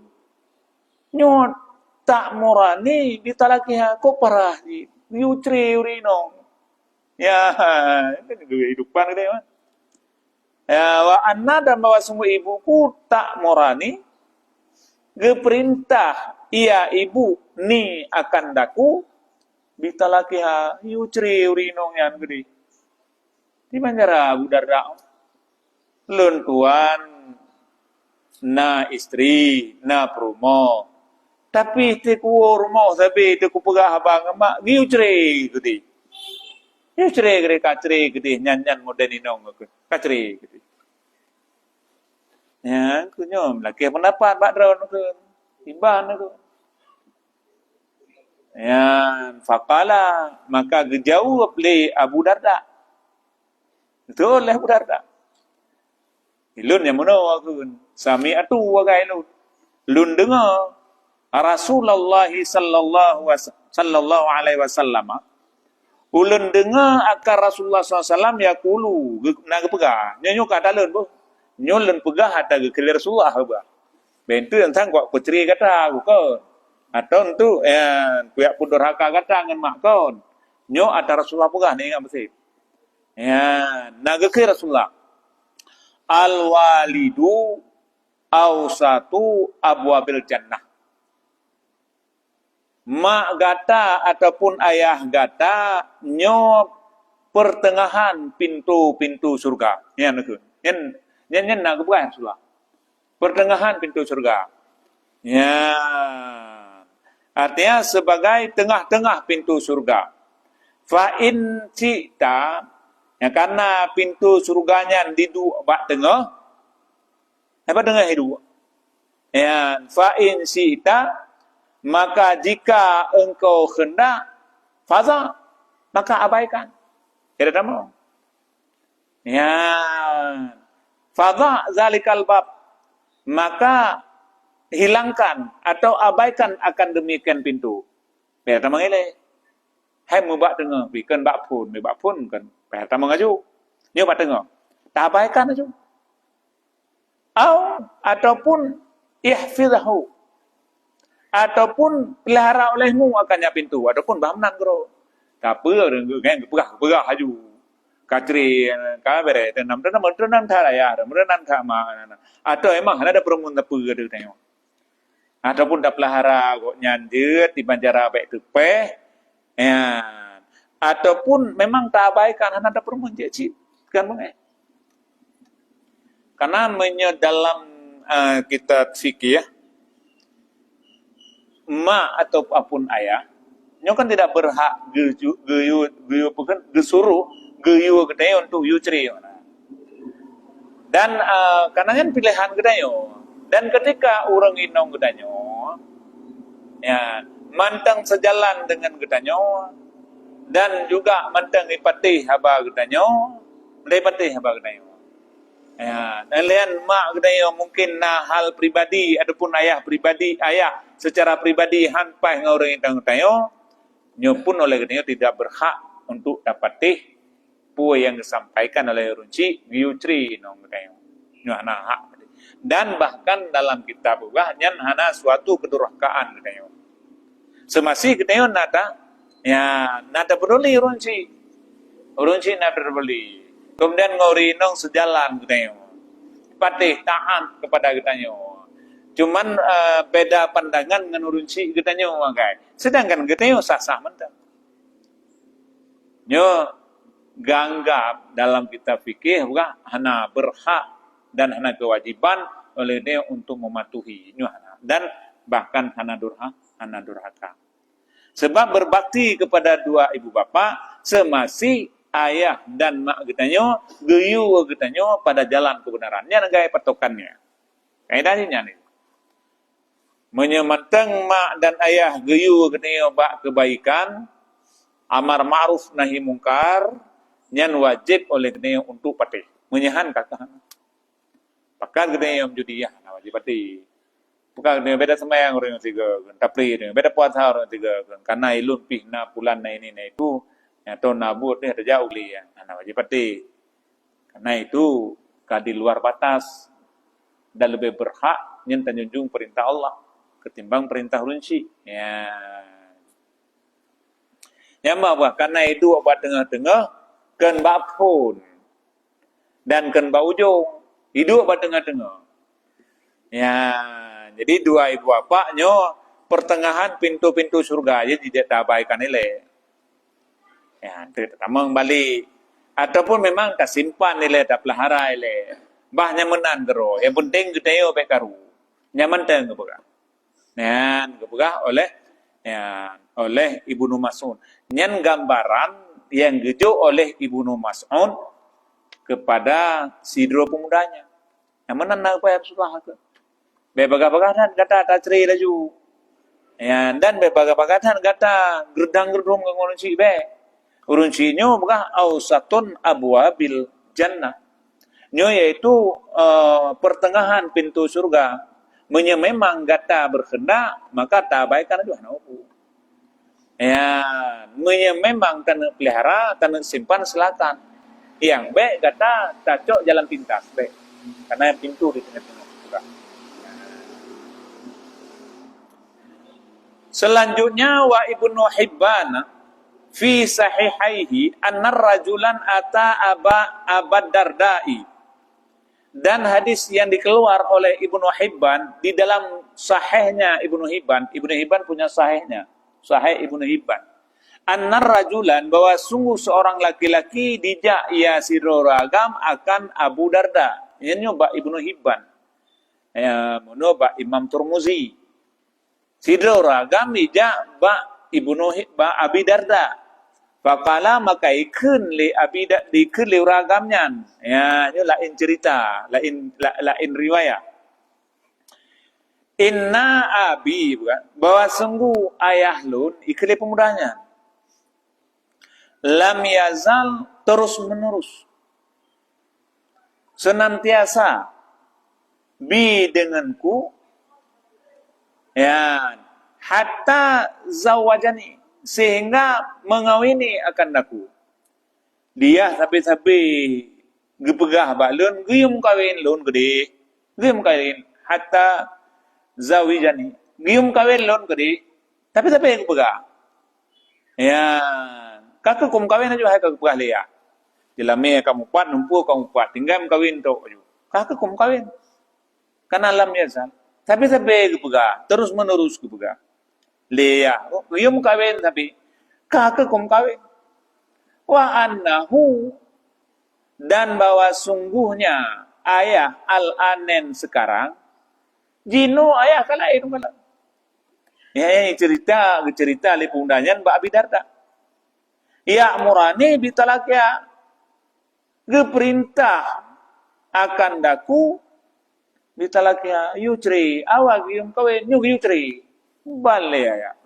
nyot tak murani ditalakiha kok parah di yutri urino ya hidupan gitu ya. Wa anna, dan bahwa sungguh ibuku tak murani geperintah ia ibu ni akan daku ditalakiha yutri urino yang gede. Di manjara Abu Darda, lun tuan, na istri, na promo. Tapi teku rumah, tapi teku pegah abang emak, giu cerai gitu. Giu cerai gede, kaceri gede, nyanyan modern inong aku, kaceri gitu. Ya, aku nyom lagi pendapat Pak Dron itu, timban itu. Ya, fakala, maka gejauh beli Abu Darda. Betul lah Abu Darda. Ilun yang mana aku sami atu wagai ilun. Lun dengar Rasulullah sallallahu alaihi wasallam. Ulun dengar akan Rasulullah SAW yaqulu, nak pegah. Nyo kata lun bu. Nyo lun pegah ada ke Rasulullah ba. Bentu yang sang kok putri kata aku kon. Atau tu pihak pundurhaka kata ngan mak kon. Nyo ada Rasulullah pegah ni ngam sih. Ya, nagake Rasulullah. Al-walidu awsatu abwabil jannah. Mak gata ataupun ayah gata nyo pertengahan pintu-pintu surga. Ya nak. Nyen nak bukan Rasulullah. Pertengahan pintu surga. Ya. Artinya sebagai tengah-tengah pintu surga. Fa in cita, ya, karena pintu surganya di dua bak tengah, apa tengah hidup? Ya, fa in sita, maka jika engkau hendak, faza, maka abaikan. Tidak tahu. Ya, faza zalikal bab, maka hilangkan atau abaikan akan demikian pintu. Tidak tahu mengelak. Hai mubak tengah, bikin bak pun kan. Pertama ngaju, nyo bat tengok. Tabaikan aja. Ataupun ihfizhu. Ataupun pelihara olehmu akannya pintu, ataupun bamnan gro. Tapi dengan pegah haju. Katri kabere tenam tharaya, merenang kama. Atau emang ada perumun tepu gede tengok. Ataupun dak pelihara kok nyandet di banjara baik tepeh. Ya. Ataupun memang tak abaikan ada perempuan cik kan bang? Karena dalam kitab fikih ya, ma ataupun ayah, nyo kan tidak berhak geyu bukan gesuruh geyu gedai untuk yutri. Dan karena kan pilihan gedayo. Dan ketika orang inong gedanyo, ya mantang sejalan dengan gedanyo. Dan juga mantang ipatih haba gedanyo, ipatih haba gedanyo. Ya, dan mak gedanyo mungkin hal pribadi ataupun ayah pribadi, ayah secara pribadi hanpai ngorang indang gedanyo, nyo pun oleh gedanyo tidak berhak untuk dapatih pue yang disampaikan oleh runci giutri nong gedanyo. Nyo hana hak. Dan bahkan dalam kitab ubah nyan hana suatu kedurhakaan gedanyo. Semasih gedanyo nada ya, nada peduli runci nada peduli. Kemudian ngori nong sejalan gitu. patih taat kepada kitanya. Cuman beda pandangan dengan urunci kitanya makai. Sedangkan kitanya sah-sah mentah. Nyo ganggap dalam kitab fikih bukan hana berhak dan hana kewajiban oleh dia untuk mematuhi nyo dan bahkan hana durhaka. Sebab berbakti kepada dua ibu bapa semasi ayah dan mak kitanya geyu kitanya pada jalan kebenarannya dan gaya patokannya. Kaidahnya nih. Menyemantang mak dan ayah geyu kitanya bak kebaikan, amar ma'ruf nahi mungkar, nyan wajib oleh kitanya untuk patih. Menyahan kakak. Pakar kitanya yang judi ya, wajib patih. Bukan dia beda sembahyang orang yang tiga, tapi dia beda puasa orang yang tiga. Karena ilun pihna pulan na ini na itu, atau nabut dia ada jauh li ya, anak wajib patih. Karena itu di luar batas dan lebih berhak yang tanjung perintah Allah ketimbang perintah runci. Ya. Yang bahwa karena itu obat tengah-tengah kan bapun dan kan baujung hidup obat tengah-tengah. Ya. Jadi dua ibu bapaknya pertengahan pintu-pintu surga aja tidak tabaikan nilai. Ya, tamang balik ataupun memang kasimpan nilai tak pelihara nilai. Bahnya menan gero. Yang penting kita yo bekaru. Nyaman teng kepegang. Nyan kepegang oleh Ibnu Mas'ud. Nyan gambaran yang gejo oleh Ibnu Mas'ud kepada sidro pemudanya. Yang menan apa ya sudah ke. Bebaga-bagadan kata tacri laju. Ya, dan bebaga-bagadan kata gerdang-gerdung ngurunci be. Uruncinya bukan ausatun abwabil jannah. Nyo yaitu pertengahan pintu surga. Memang kata berkehendak maka tabaikan aduh naupu. Ya, memang tanah pelihara, tanah simpan silakan. Yang be kata tacok jalan pintas be. Karena pintu di tengah-tengah surga. Selanjutnya wa Ibnu Hibban fi sahihaihi annar rajulan ata Abad Dardai. Dan hadis yang dikeluar oleh Ibnu Hibban di dalam sahihnya Ibnu Hibban punya sahihnya, sahih Ibnu Hibban. Annar rajulan bahwa sungguh seorang laki-laki dijak ia siroragam akan Abu Darda. Ini nyoba Ibnu Hibban. Ya, mencoba Imam Turmuzi. Sidro ragam dijak ba Ibnu Hibban Abi Darda. Faqala maka ikun li Abi Darda ikun li ragamnya. Ya, ini lain cerita, lain riwayat. Inna abi bukan bahwa sungguh ayah lun ikli pemudanya. Lam yazal terus menerus. Senantiasa bi denganku ya hatta zawajani sehingga mengawini akan aku. Dia sampai gepegah balun guyum kawin lun gede. Guyum kawin hatta zawijani. Guyum kawin lun gede. Tapi gepegah. Ya, kakak kum kawin aja hai kakak pegah liya. Jelame kamu pat numpu kamu pat tinggal kawin tu aja. Kakak kum kawin. Karena lam yazal. Tapi gepegah, terus menerus gepegah. Leah, guyum kawin tapi kakak kum kawin. Wa annahu dan bahwa sungguhnya ayah al-anen sekarang jino ayah kalain kala. Ya cerita li pundanyan Mbak Abi Darda. Ya murani bitalakya geperintah akan daku bitalakya yutri awak guyum kawin yutri bale ya.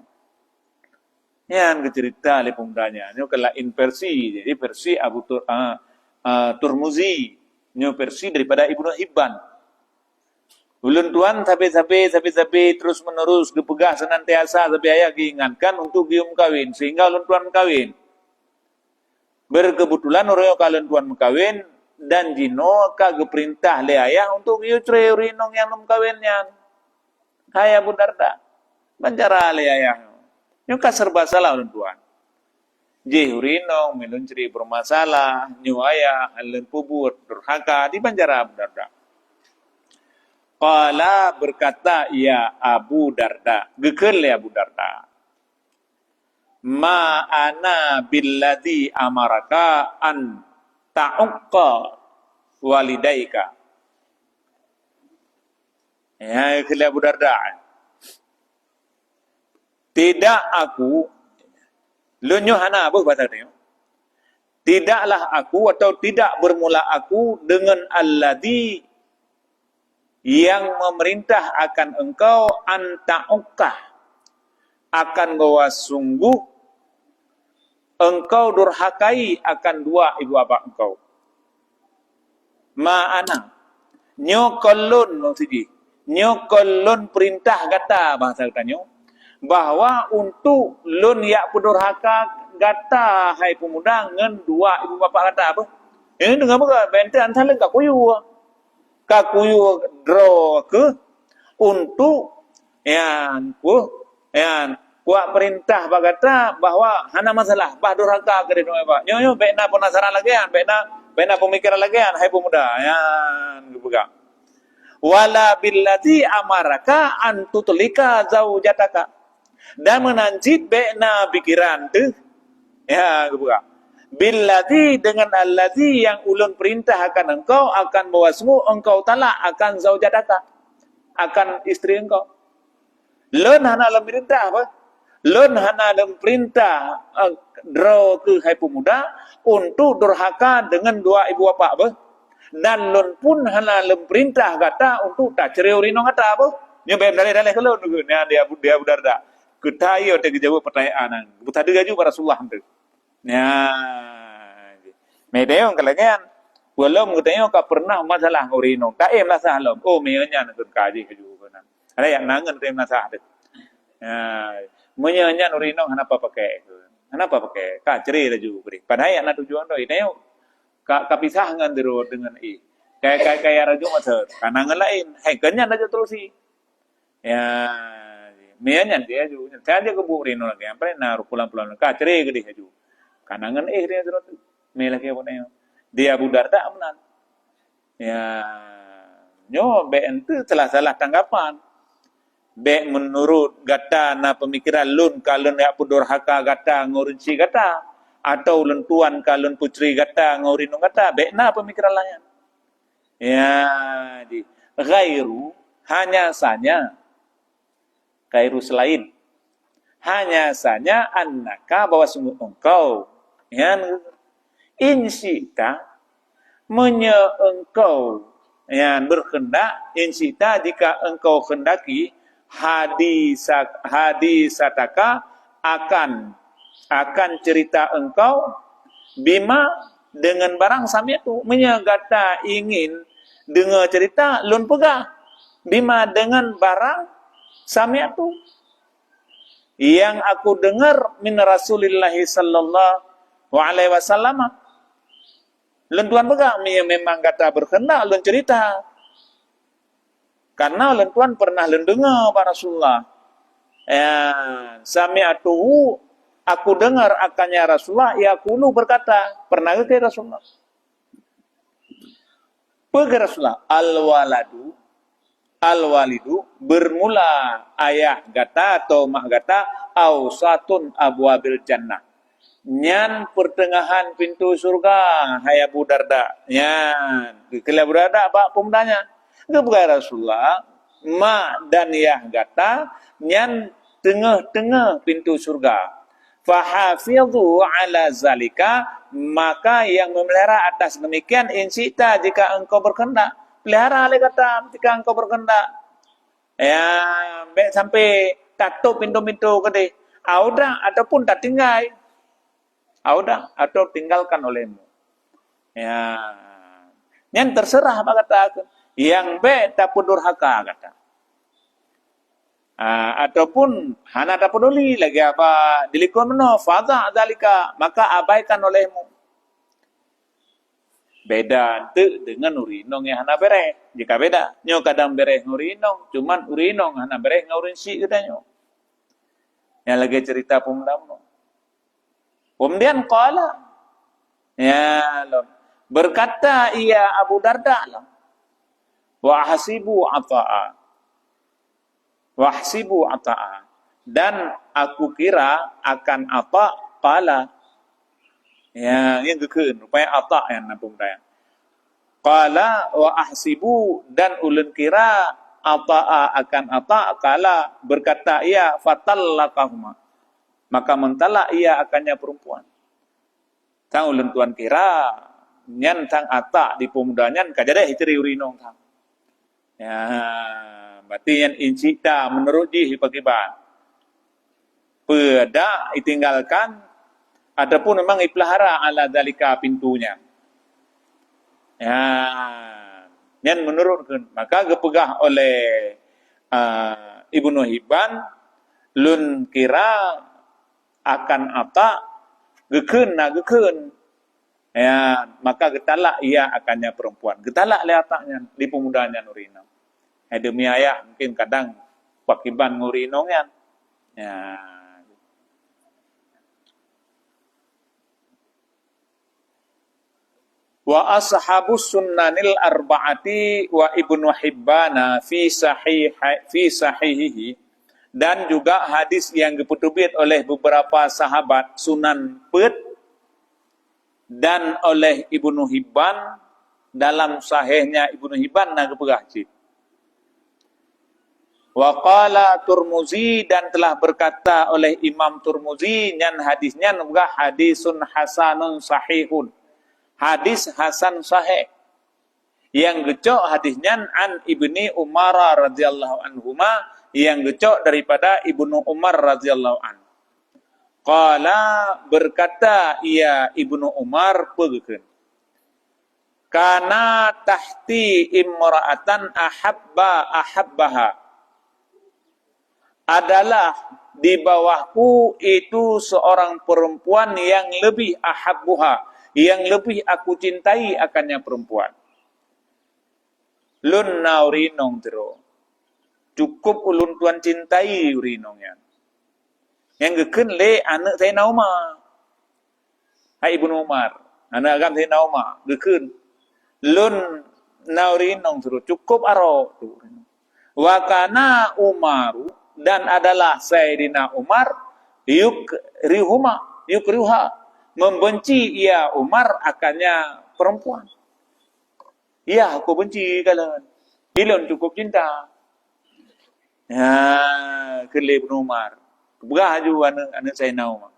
Yang cerita le pemudanya, nyo kelain versi, jadi versi Turmuzi, nyo versi daripada Ibnu Hibban. Ulun tuan sampai terus menerus gepegah senantiasa sampai ayah diingatkan untuk gium kawin sehingga ulun tuan kawin. Berkebetulan orang kalian tuan kawin dan jino ka geperintah le ayah untuk yutre urinong yang nom kawinnya. Hai Abu Darda, bancara le ayah. Nyo ka serba salah ulun tuan. Jihurino milun ceri bermasalah, nyo ayah alun pubur durhaka di banjara Abu Darda. Qala berkata ya Abu Darda. Gekel ya Abu Darda. Ma ana billadhi amaraka an ta'uqqa walidaika. Ya, gekel Abu Darda. Tidak aku, lunyo hana apa bahasa dia? Tidaklah aku atau tidak bermula aku dengan alladhi yang memerintah akan engkau anta'ukkah akan bahwa sungguh engkau durhakai akan dua ibu bapa engkau. Ma'ana nyokolun maksudnya nyokolun perintah kata bahasa katanya bahwa untuk lun yak pudurhaka gata hai pemuda ngen dua ibu bapa kata apa? Ini dengan apa? Bente antara kakuyu draw ke untuk yang kuat perintah bagata bahwa hana masalah bah durhaka ke dino apa? Nyo bena penasaran lagian, bena pemikiran lagian hai pemuda yang buka. Wala billati amaraka antutulika zaujataka. Dan menanjit bena pikiran tu ya buka. Billati dengan allazi yang ulun perintah akan engkau akan bahwasmu engkau talak akan zaujataka akan istri engkau. Lun hana lam perintah apa? Lun hana lam perintah draw ke hai pemuda untuk durhaka dengan dua ibu bapa apa? Dan lun pun hana lam perintah kata untuk tak cerai urino kata apa? Nya bem dalih-dalih kalau nya dia budarda. Ketayo te jawab pertanyaan. Tadi gaju Rasulullah tu. Ya. Medeo kalagian. Belum katanya ka pernah masalah urino. Ka lah salam. Oh menya nak kaji ke juga kan. Ada yang nangan tem nasah tu. Ya. Menya urino kenapa pakai? Kenapa pakai? Ka ceri lah juga beri. Padahal yang nak tujuan tu ini ka pisahan dengan i. Kayak rajo masa. Kanangan lain. Hai kenyan aja terus sih. Ya. Mianyan dia juga. Saya dia kebu rino lagi. Sampai naruh pulang-pulang. Kacere gede juga. Kanangan dia terus. Melaki apa nih? Dia Abu Darda menan. Ya, nyo ben tu salah tanggapan. Be menurut gata na pemikiran lun kalun ya pudurhaka gata ngurunci gata atau lun tuan kalun putri gata ngurino gata. Be na pemikiran lain. Ya, di ghairu hanya saja kairu selain hanya saja annaka bahwa sungguh engkau yang insita engkau yang berkehendak insita jika engkau kendaki hadisataka akan cerita engkau bima dengan barang sami itu menyegata ingin dengar cerita lun pegah bima dengan barang sami'tu yang aku dengar min Rasulillah sallallahu alaihi wasallam. Lun tuan pegang memang kata berkehendak lun cerita. Karena lun tuan pernah lun dengar Pak Rasulullah. Ya, sami'tu aku dengar akannya Rasulullah ya kulu berkata, pernah ke Rasulullah? Pergi Rasulullah al-walidu bermula ayah gata atau mak gata awsatun abwabil jannah. Nyan pertengahan pintu surga hai Abu Darda. Nyan. Kala Abu Darda apa pemudanya? Kebuka Rasulullah mak dan yah gata nyan tengah-tengah pintu surga. Fahafidhu ala zalika maka yang memelihara atas demikian insita jika engkau berkehendak. Pelihara oleh kata ketika engkau berkehendak. Ya, sampai tato pintu-pintu gede. Audah ataupun tak tinggal. Audah atau tinggalkan olehmu. Ya. Yang terserah apa kata. Yang tak durhaka kata. Ataupun hana tak peduli lagi apa dilikun meno fadha dzalika maka abaikan olehmu. Beda tu dengan urinong yang hana bereh. Jika beda, nyo kadang bereh ngurinong, cuman urinong hana bereh ngaurinsi katanya. Yang lagi cerita pemudam. Kemudian qala ya lo berkata ia Abu Darda lah. Wa hasibu ata'a. Wa hasibu ata'a. Dan aku kira akan apa qala. Ya, yang kekeun rupanya ata yang nampung tayang. Qala wa ahsibu dan ulun kira ata'a akan ata qala berkata ia fatallaqahuma. Maka mentalak ia akannya perempuan. Tang ulun tuan kira nyan tang ata di pemudanya kajade hitri urinong tang. Ya, berarti yang incita menurut di pakiban. Peda ditinggalkan, adapun memang ipelihara ala dalika pintunya. Ya, yang menurutkan maka kepegah oleh Ibnu Hibban, lun kira akan ata gekeun. Ya, maka getalak ia akannya perempuan. Getalak leataknya di pemudanya nurina. Demi ayah mungkin kadang pakiban ngurinongnya. Ya. Wa ashabus sunnanil arba'ati wa Ibnu Hibbana fi sahihihi dan juga hadis yang diputubit oleh beberapa sahabat Sunan Pet dan oleh Ibnu Hibban dalam sahihnya Ibnu Hibban na kepegahci. Wa qala Turmuzi dan telah berkata oleh Imam Turmuzi nyan hadisnya nubah hadisun hasanun sahihun. Hadis hasan sahih. Yang gecok hadisnya an Ibni Umar radhiyallahu anhuma yang gecok daripada Ibnu Umar radhiyallahu an. Qala berkata ia Ibnu Umar pegekeun. Kana tahti imra'atan ahabbaha. Adalah di bawahku itu seorang perempuan yang lebih ahabbuha, yang lebih aku cintai akannya perempuan. Lun naurinong tero. Cukup ulun tuan cintai urinongnya. Yang gekeun le anak Sayyidina Umar. Hai Ibnu Umar, anak agam Sayyidina Umar, gekeun. Lun naurinong tero cukup aro tu. Wa kana Umaru dan adalah Sayyidina Umar yukriha membenci ia Umar akannya perempuan. Ya, aku benci kalian. Ilon cukup cinta. Ya, kelih Ibnu Umar. Berah ju anak Sayyidina Umar.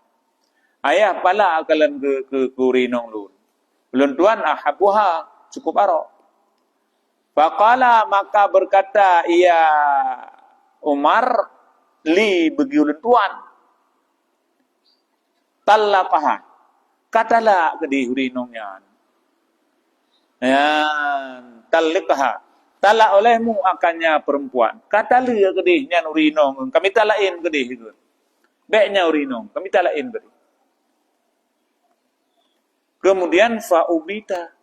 Ayah pala kalian ke urinong lun. Lun tuan ahabuha cukup aro. Faqala maka berkata ia Umar li bagi ulun tuan. Talaqaha. Katalah ke di urinongnya. Ya, talaqaha. Talak olehmu akannya perempuan. Katalah ke di nyan urinong. Kami talain ke di. Baiknya urinong. Kami talain ke di. Kemudian fa'ubita.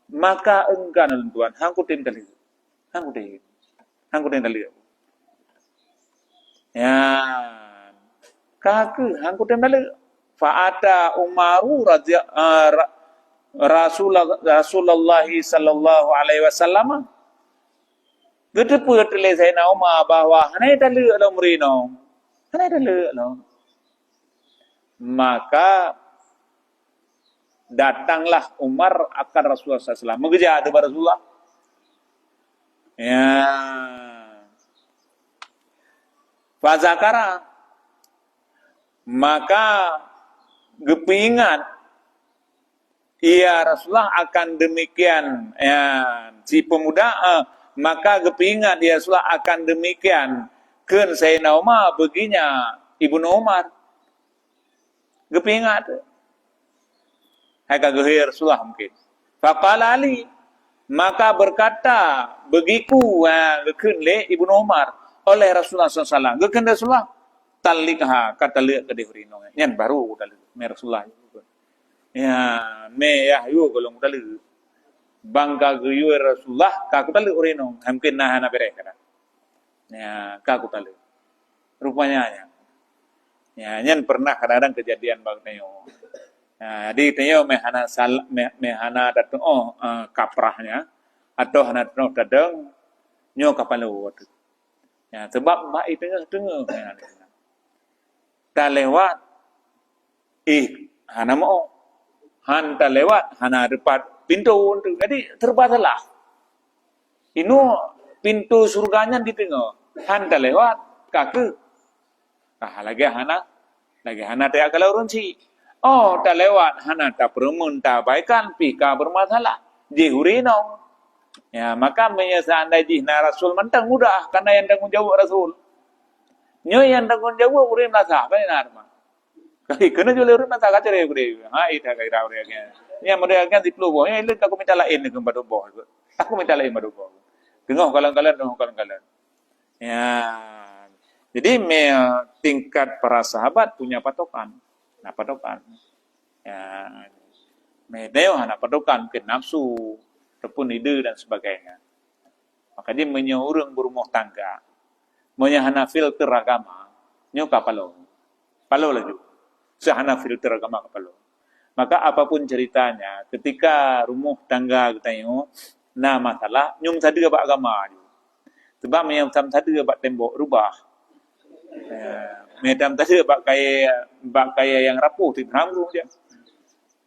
Maka enggan ulun tuan. Hangkutin kali. Hangkutin kali. Ya. Kaku hangkutin kali. Fa'ata Umaru Rasulullah sallallahu alaihi wasallam. Gedepu tele Sayyidina Umar bahwa hanai dalu alo merinong. Hanai dalu alo. Maka datanglah Umar akan Rasulullah sallallahu mengejar kepada Rasulullah. Ya. Fazakara maka gepingat ia Rasulullah akan demikian ya, si pemuda maka gepingat ia Rasulullah akan demikian keun Sayyidina Umar beginya Ibnu Umar gepingat haka gehir Rasulullah mungkin faqala Ali maka berkata begiku keun le Ibnu Umar oleh Rasulullah SAW gekeun Rasulullah talikha kata le ke dihrinong nyan baru udah Rasulullah ya me ya yu golong dalu bangga geyu Rasulullah ka ku dalu urinong mungkin nah na bere kana ya ka ku dalu rupanya ya nyen pernah kadang-kadang kejadian bang teo ya di teo mehana datang kaprahnya atau hana datang nyo kapalo tu. Ya, sebab mak tengah-tengah. Tak lewat hana mau. Han tak lewat hana depan pintu tu. Jadi terbasalah. Inu pintu surganya di tengah. Han tak lewat kaki. Lagi hana tak kalau runci. Oh, tak lewat hana tak perminta baikan pika bermasalah. Jihuri nong. Ya, maka seandainya na Rasul mentang mudah karena yang tanggung jawab Rasul. Nyo yang tanggung jawab urin nasa apa yang narma. Kali kena jual urin nasa kacar ya gede. Ha ita kaya raw ya kan. Nya mereka kan di plubo. Ya ilun aku minta lain ke badu boh. Aku minta lain badu boh. Tengok kalan-kalan. Ya. Jadi tingkat para sahabat punya patokan. Nah, patokan. Ya. Medeo hana patokan ke nafsu ataupun ide dan sebagainya. Maka dia menyeurang berumah tangga. Menyahana filter agama. Nyo kapalo. Palo lagi. Sehana filter agama kapalo. Maka apapun ceritanya, ketika rumah tangga kita nyo, na masalah, nyum tadi ke agama. Sebab yang tadi ke tembok rubah. Medam tadi kaya yang rapuh di rambut dia.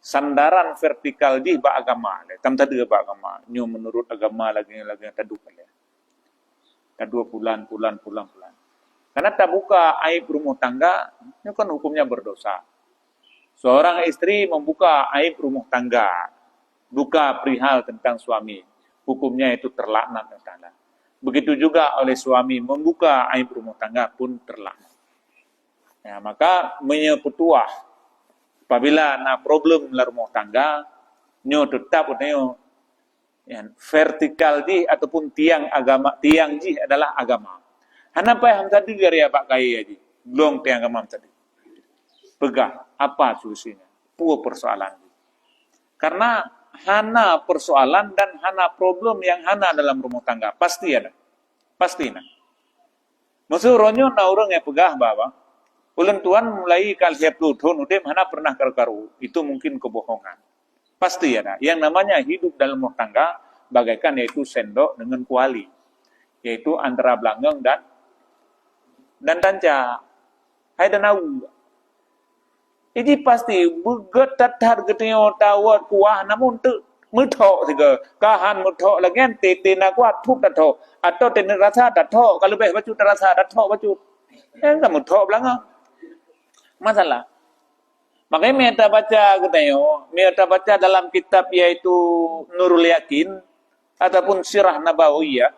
Sandaran vertikal di agama. Tam tadi ke agama. Nyo menurut agama lagi tadu kali. Kedua bulan. Karena tak buka aib rumah tangga, itu kan hukumnya berdosa. Seorang istri membuka aib rumah tangga, buka perihal tentang suami, hukumnya itu terlaknat. Begitu juga oleh suami membuka aib rumah tangga pun terlaknat. Ya, maka menyepetuah apabila na problem dalam rumah tangga, nyo tetap nyo ya, vertikal di ataupun tiang agama, tiang ji adalah agama. Hana pa ham tadi gari apa kaya ji, belum tiang agama tadi. Pegah, apa solusinya? Pua persoalan. Karena hana persoalan dan hana problem yang hana dalam rumah tangga pasti ada, pasti na. Maksud ronyo na orang yang pegah bawa. Ulen tuan mulai kal siap ludhun udem hana pernah karu-karu, itu mungkin kebohongan. Pasti ada. Yang namanya hidup dalam rumah tangga bagaikan yaitu sendok dengan kuali, yaitu antara belanggang dan danca. Hai dan au. Ini pasti beget tatar geteo tawat kuah namun tu muthok tiga kahan muthok lagian tena kuat thuk tathok atau tena rasa tathok kalau beh baju rasa tathok baju yang kamu muthok belanggang. Masalah. Makanya meta baca katanya, meta baca dalam kitab yaitu Nurul Yakin ataupun Sirah Nabawiyah.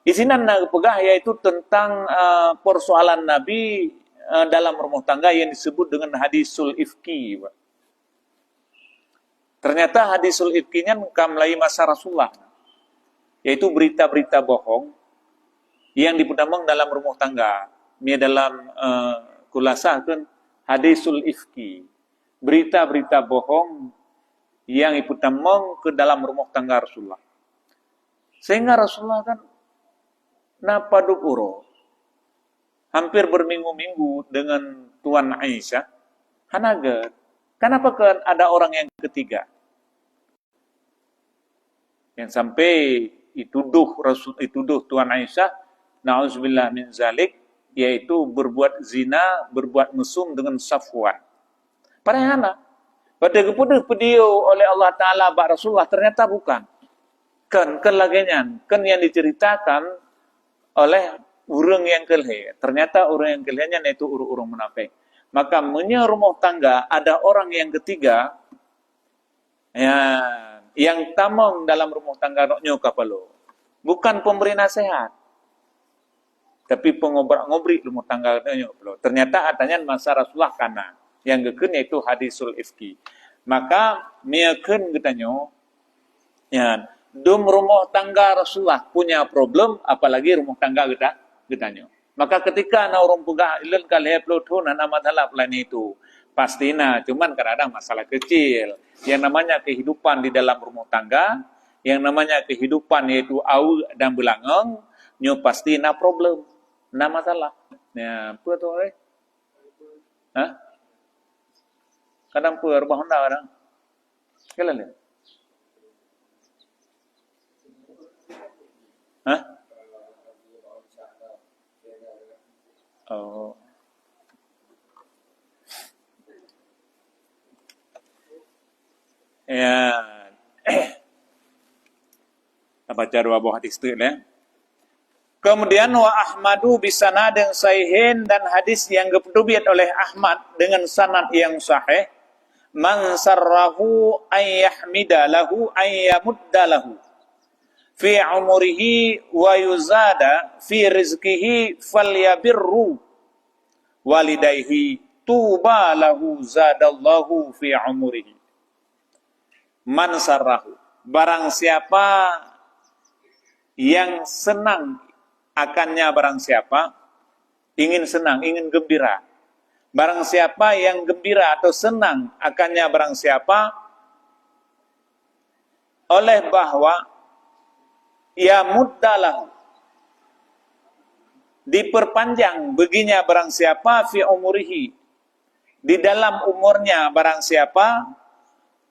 Isinan pegah yaitu tentang persoalan Nabi dalam rumah tangga yang disebut dengan hadisul ifki. Ternyata hadisul ifkinya kamlai masa Rasulullah, yaitu berita-berita bohong yang dipundamang dalam rumah tangga. Ini dalam kulasah kan hadisul ifki. Berita-berita bohong yang ipundamang ke dalam rumah tangga Rasulullah. Sehingga Rasulullah kan napaduk uro. Hampir berminggu-minggu dengan Tuan Aisyah. Hanaget. Kenapa kan ada orang yang ketiga? Yang sampai dituduh Tuan Aisyah, na'udzubillah min zalik, yaitu berbuat zina, berbuat mesum dengan Safwan. Padahal pada kepada video oleh Allah Ta'ala bak Rasulullah ternyata bukan. Kan lagian, kan yang diceritakan oleh orang yang kelih. Ternyata orang yang kelihnya itu orang munafik. Maka rumah tangga ada orang yang ketiga ya, yang tamang dalam rumah tangga noknyo kapalo. Bukan pemberi nasihat, tapi pengobrak-ngobrik rumah tangga noknyo kapalo. Ternyata adanya masa Rasulullah kana yang geken yaitu hadisul ifki. Maka miakeun getanyo ya, dum rumah tangga Rasulullah punya problem, apalagi rumah tangga getanyo. Maka ketika na orang pegah ilen kalih plotun ana masalah plan itu. Pastina, cuman kadang-kadang masalah kecil. Yang namanya kehidupan di dalam rumah tangga, yang namanya kehidupan yaitu au dan belangong, nyo pasti na problem, na masalah. Ya, apa tu eh? Hah? Kadang pun rumah Honda kadang. Kala le. Hah? Oh. Ya. Kita baca dua buah hadis itu ya. Kemudian wa Ahmadu bisanadin sahihin, dan hadis yang diriwayat oleh Ahmad dengan sanad yang sahih, man sarrahu ay yahmida lahu ay yamudda lahu fi umrihi wa yuzada fi rizqihi falyabirru walidayhi tuba lahu zadallahu fi umrihi. Man sarrahu, barang siapa yang senang akannya, barang siapa ingin senang, ingin gembira. Barang siapa yang gembira atau senang akannya, barang siapa oleh bahwa ya muddalah, diperpanjang baginya barang siapa fi umurihi, di dalam umurnya barang siapa,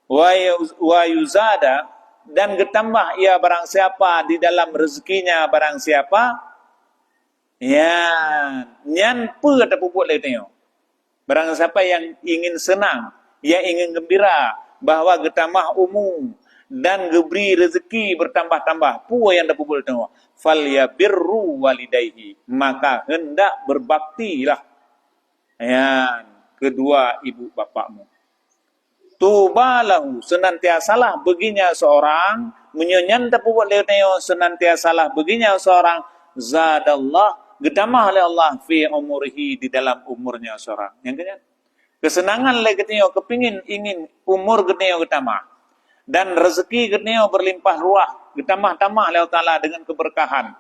wa yuzada, dan bertambah ia barang siapa di dalam rezekinya barang siapa, ya nyan pu kata pupuk le tengok. Barang siapa yang ingin senang, yang ingin gembira bahwa bertambah umum dan geberi rezeki bertambah-tambah, pu yang dah pupuk le tengok. Falyabirru walidayhi, maka hendak berbaktilah ya kedua ibu bapakmu. Tubalahu, senantiasalah baginya seorang, menyanyanta pupuk le tengok, senantiasalah baginya seorang, zadallah, gedamah oleh Allah fi umurihi, di dalam umurnya seorang. Yang kedua, kesenangan le ketio, kepingin ingin umur ketio gedamah, dan rezeki ketio berlimpah ruah, gedamah-tamah oleh Allah dengan keberkahan.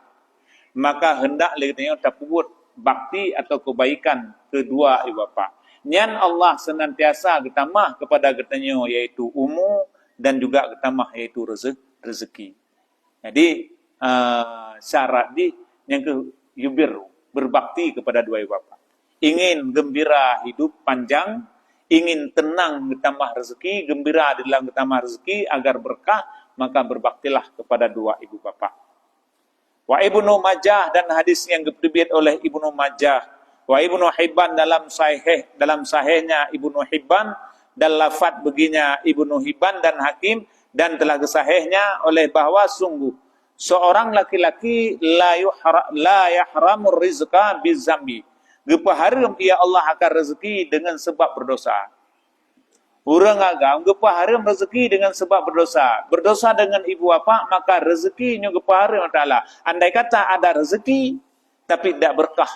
Maka hendak le ketio tapubut bakti atau kebaikan kedua ibu bapa. Nyan Allah senantiasa gedamah kepada ketio, yaitu umur dan juga gedamah yaitu rezeki. Jadi syarat di yang ke yubir, berbakti kepada dua ibu bapa. Ingin gembira hidup panjang, ingin tenang bertambah rezeki, gembira di dalam bertambah rezeki agar berkah, maka berbaktilah kepada dua ibu bapa. Wa Ibnu Majah, dan hadis yang diriwayatkan oleh Ibnu Majah, wa Ibnu Hibban dalam sahihnya Ibnu Hibban, dan lafaz baginya Ibnu Hibban dan Hakim, dan telah kesahihnya oleh bahwa sungguh seorang laki-laki la yahramur rizqa bizambi, gepaharam ia Allah akan rezeki dengan sebab berdosa. Orang agam gepaharam rezeki dengan sebab berdosa. Berdosa dengan ibu bapa, maka rezekinya gepaharam taala. Andai kata ada rezeki tapi tidak berkah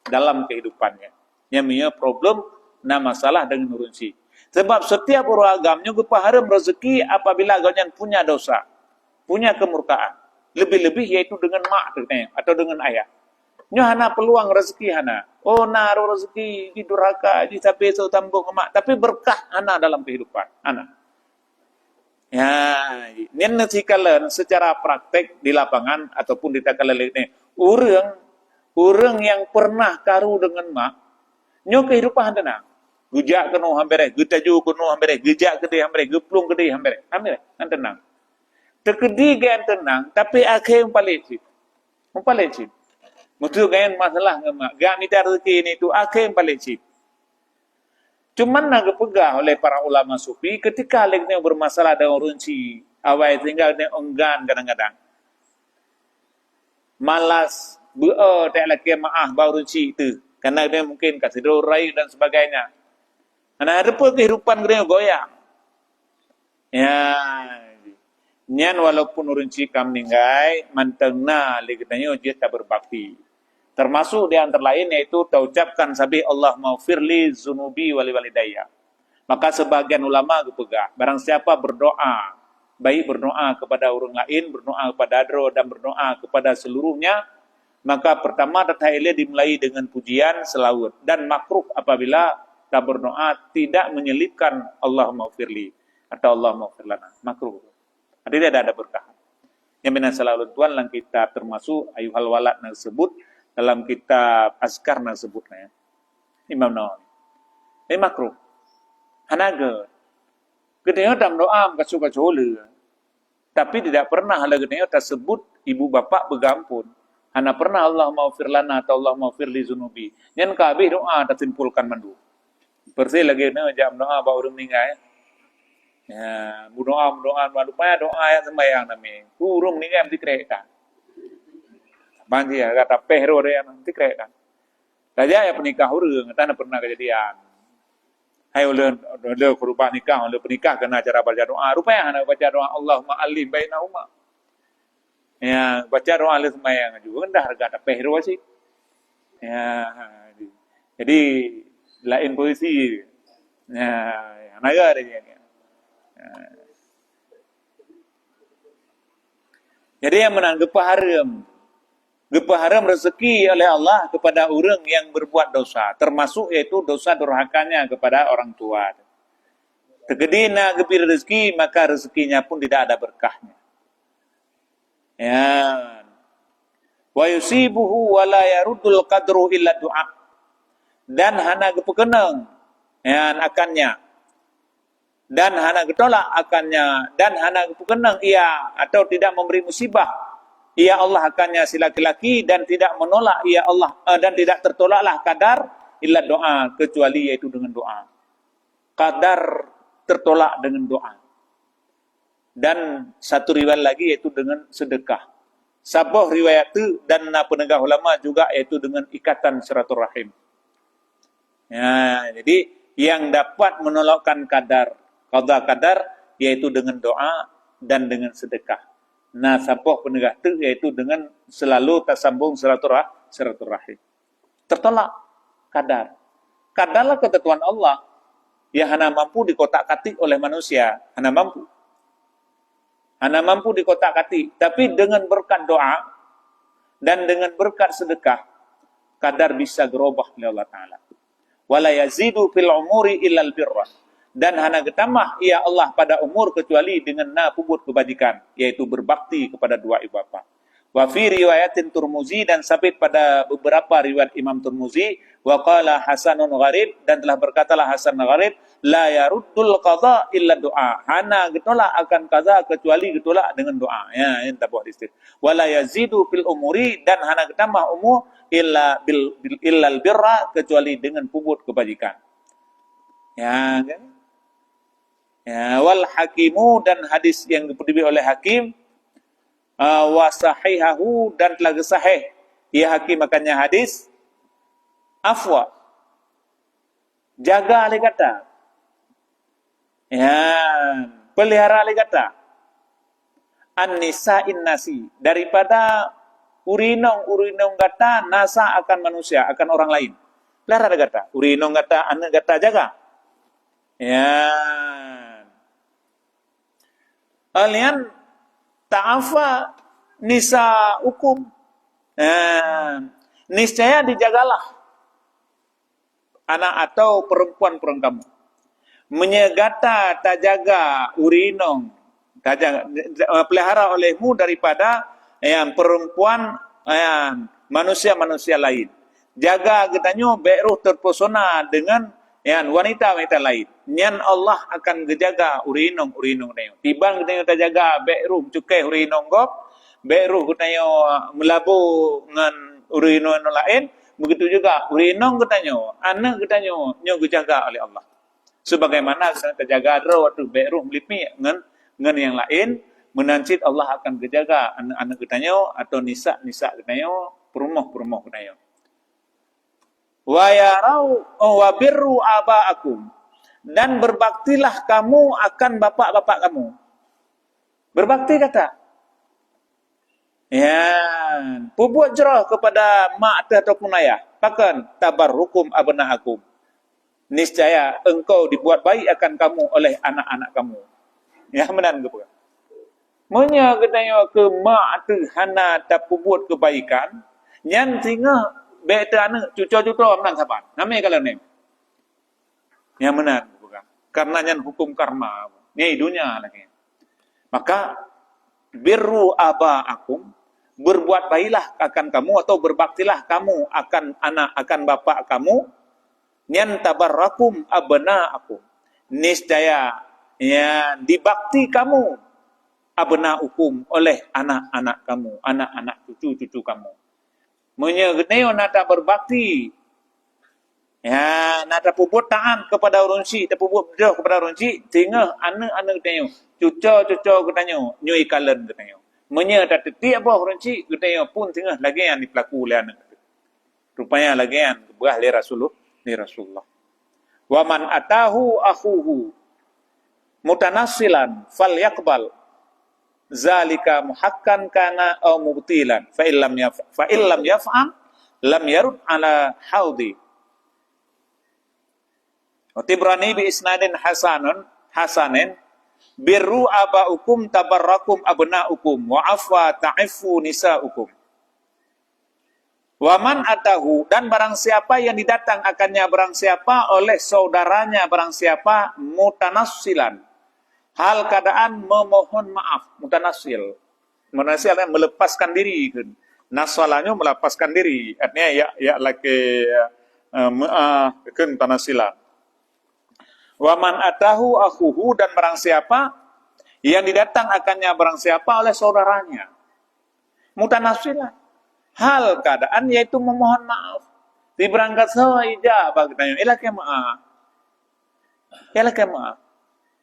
dalam kehidupannya, yang punya problem na masalah dengan urunsi. Sebab setiap orang agamnya gepaharam rezeki apabila agaknya punya dosa, punya kemurkaan. Lebih-lebih yaitu dengan mak atau dengan ayah. Nya hana peluang rezeki hana. Oh naruh rezeki di durhaka, di sampai so tambung mak, tapi berkah hana dalam kehidupan hana. Ya, ini nasikalan secara praktek di lapangan ataupun di takalan ini. Orang yang pernah karu dengan mak, nyo kehidupan tenang. Gujak keno hambere, gutaju keno hambere, gejak kede hambere, geplung kede hambere. Hambere, tenang. Terkedi gan tenang, tapi akhir palecit. Palecit. Mutu gan masalah ngemak. Gan ida rezeki ini tu akhir palecit. Cuman nak pegah oleh para ulama sufi ketika leknya bermasalah dengan runci, awal tinggal dengan enggan kadang-kadang. Malas, tak lagi maaf baru runci itu. Karena dia mungkin kasih dorai dan sebagainya. Karena ada kehidupan dia goyang. Ya, nyan walaupun urunci kam ninggai mantengna ligitanya dia tak berbakti. Termasuk di antara lain yaitu taucapkan sabi Allah maufirli zunubi wali walidayya. Maka sebagian ulama berpegang, barang siapa berdoa, baik berdoa kepada orang lain, berdoa kepada adro, dan berdoa kepada seluruhnya, maka pertama datailah dimulai dengan pujian selawat, dan makruh apabila tak berdoa tidak menyelipkan Allah maufirli atau Allah maufirlana, makruh. Jadi tidak ada berkah. Yang benar selalu tuan dalam kitab termasuk ayuhal walad tersebut dalam kitab Azkar tersebutnya. Imam Nawawi. Ini makruh. Hanaga. Kedua dalam doa suka cola. Tapi tidak pernah hal kedua tersebut ibu bapa bergampun. Ana pernah Allah maghfir lana atau Allah maghfir li zunubi. Nyen kabeh doa tersimpulkan mandu. Bersih lagi jam doa ba urang ningai. Ya, doa lupa doa yang sembahyang nami. Urung ningai mesti krekan. Banji ya kata pehro dia nanti krekan. Saja ya penikah urang, kita pernah kejadian. Hai ulen kurban nikah, ulen penikah kena cara baca doa. Rupanya anak baca doa Allahumma alim bainahuma. Ya, baca doa alis sembahyang juga dah harga pehro sih. Ya, jadi lain posisi. Ya, naga dia. Ya. Jadi yang menang gepaharam rezeki oleh Allah kepada orang yang berbuat dosa, termasuk yaitu dosa durhakanya kepada orang tua. Tegedina gepir rezeki, maka rezekinya pun tidak ada berkahnya. Ya. Wa yusibuhu wa la yaruddul qadru illa du'a. Dan hana gepekeneng yan akannya. Dan hana getolak akannya, dan hana gepekeneng ia atau tidak memberi musibah. Ia Allah akannya si laki-laki dan tidak menolak ia Allah dan tidak tertolaklah kadar illa doa kecuali yaitu dengan doa. Kadar tertolak dengan doa. Dan satu riwayat lagi yaitu dengan sedekah. Sabah riwayat itu dan penegak ulama juga yaitu dengan ikatan silaturahim. Ya, jadi yang dapat menolakkan kadar yaitu dengan doa dan dengan sedekah. Nah, sabah penegak itu yaitu dengan selalu tersambung silaturahim. Tertolak kadar. Kadarlah ketentuan Allah yang hanya mampu dikotak-katik oleh manusia, hanya mampu. Hanya mampu dikotak-katik, tapi dengan berkat doa dan dengan berkat sedekah, kadar bisa berubah oleh Allah Ta'ala. Wala yazidu fil umuri illal birra. Dan hana getamah ia Allah pada umur kecuali dengan puput kebajikan, yaitu berbakti kepada dua ibu bapa. Wa fi riwayatin Turmuzi dan sabit pada beberapa riwayat Imam Turmuzi, wa qala Hasanun Gharib dan telah berkatalah Hasan Gharib, la yaruddul qadha illa doa. Hana getolak akan qadha kecuali getolak dengan doa. Ya, ini tabuh istif. Wala yazidu fil umuri dan hana getambah umur illa illal birra kecuali dengan puput kebajikan. Ya, kan? Ya, wal hakimu dan hadis yang diberi oleh hakim wa sahihahu dan telah sahih ia hakim akannya hadis afwa jaga alih kata ya pelihara alih kata an-nisa'in nasi daripada urinong kata nasa akan manusia akan orang lain pelihara alih kata urinong kata anak kata jaga ya alian ta'afa nisa hukum. Niscaya dijagalah anak atau perempuan kamu. Menyegata tajaga urinong, tajaga pelihara olehmu daripada yang perempuan manusia-manusia lain. Jaga getanyo beruh terpesona dengan yang wanita-wanita lain. Nyan Allah akan gejaga urinong nayo. Tiban getanyo tajaga beruh cukai urinong gop, beruh getanyo melabu ngan urinong lain, begitu juga urinong getanyo, anak getanyo nyo gejaga oleh Allah. Sebagaimana terjaga ro waktu beruh melipi ngan yang lain, menancit Allah akan gejaga anak-anak getanyo atau nisa getanyo, perumah getanyo. Wa yarau wa birru abaakum dan berbaktilah kamu akan bapak-bapak kamu. Berbakti kata. Ya, pubuat jerah kepada mak ataupun ayah. Pakan tabarrukum abnaakum. Niscaya engkau dibuat baik akan kamu oleh anak-anak kamu. Ya, menan ke bukan? Munya katanya ke mak tu hana tapubuat kebaikan, nyan singa beta anak cucu-cucu menang saban. Namanya kalau ni. Yang benar bukan? Karena yang hukum karma. Ni dunia lagi. Maka birru abaakum berbuat baiklah akan kamu atau berbaktilah kamu akan anak akan bapak kamu. Nyan tabarrakum abnaakum. Niscaya ya dibakti kamu abnaukum oleh anak-anak kamu, anak-anak cucu-cucu kamu. Menyegeneo nata berbakti. Ya, nata puput taat kepada urunsi, puput jauh kepada urunsi, tinggal anak-anak tanya, cuca katanya, nyui kalen katanya. Menya tak tiap apa urunsi katanya pun tinggal lagi yang dipelaku oleh anak. Rupanya lagi yang berah li Rasulullah. Wa man atahu akhuhu mutanassilan falyaqbal zalika muhakkan kana au mubtilan fa illam yaf'al lam yarud ala haudi. Tibrani bi isnadin hasanin birru abaukum tabarrakum abnaukum wa afwa ta'ifu nisaukum. Waman atahu, dan barang siapa yang didatang akannya barang siapa oleh saudaranya barang siapa mutanassilan, hal keadaan memohon maaf. Mutanassil melepaskan diri. Nasalanya melepaskan diri, artinya ya laki tanasilan. Waman atahu akhuhu, dan barang siapa yang didatang akannya barang siapa oleh saudaranya mutanasilan, hal keadaan yaitu memohon maaf. Di berangkat saja bagtanya ilake maaf.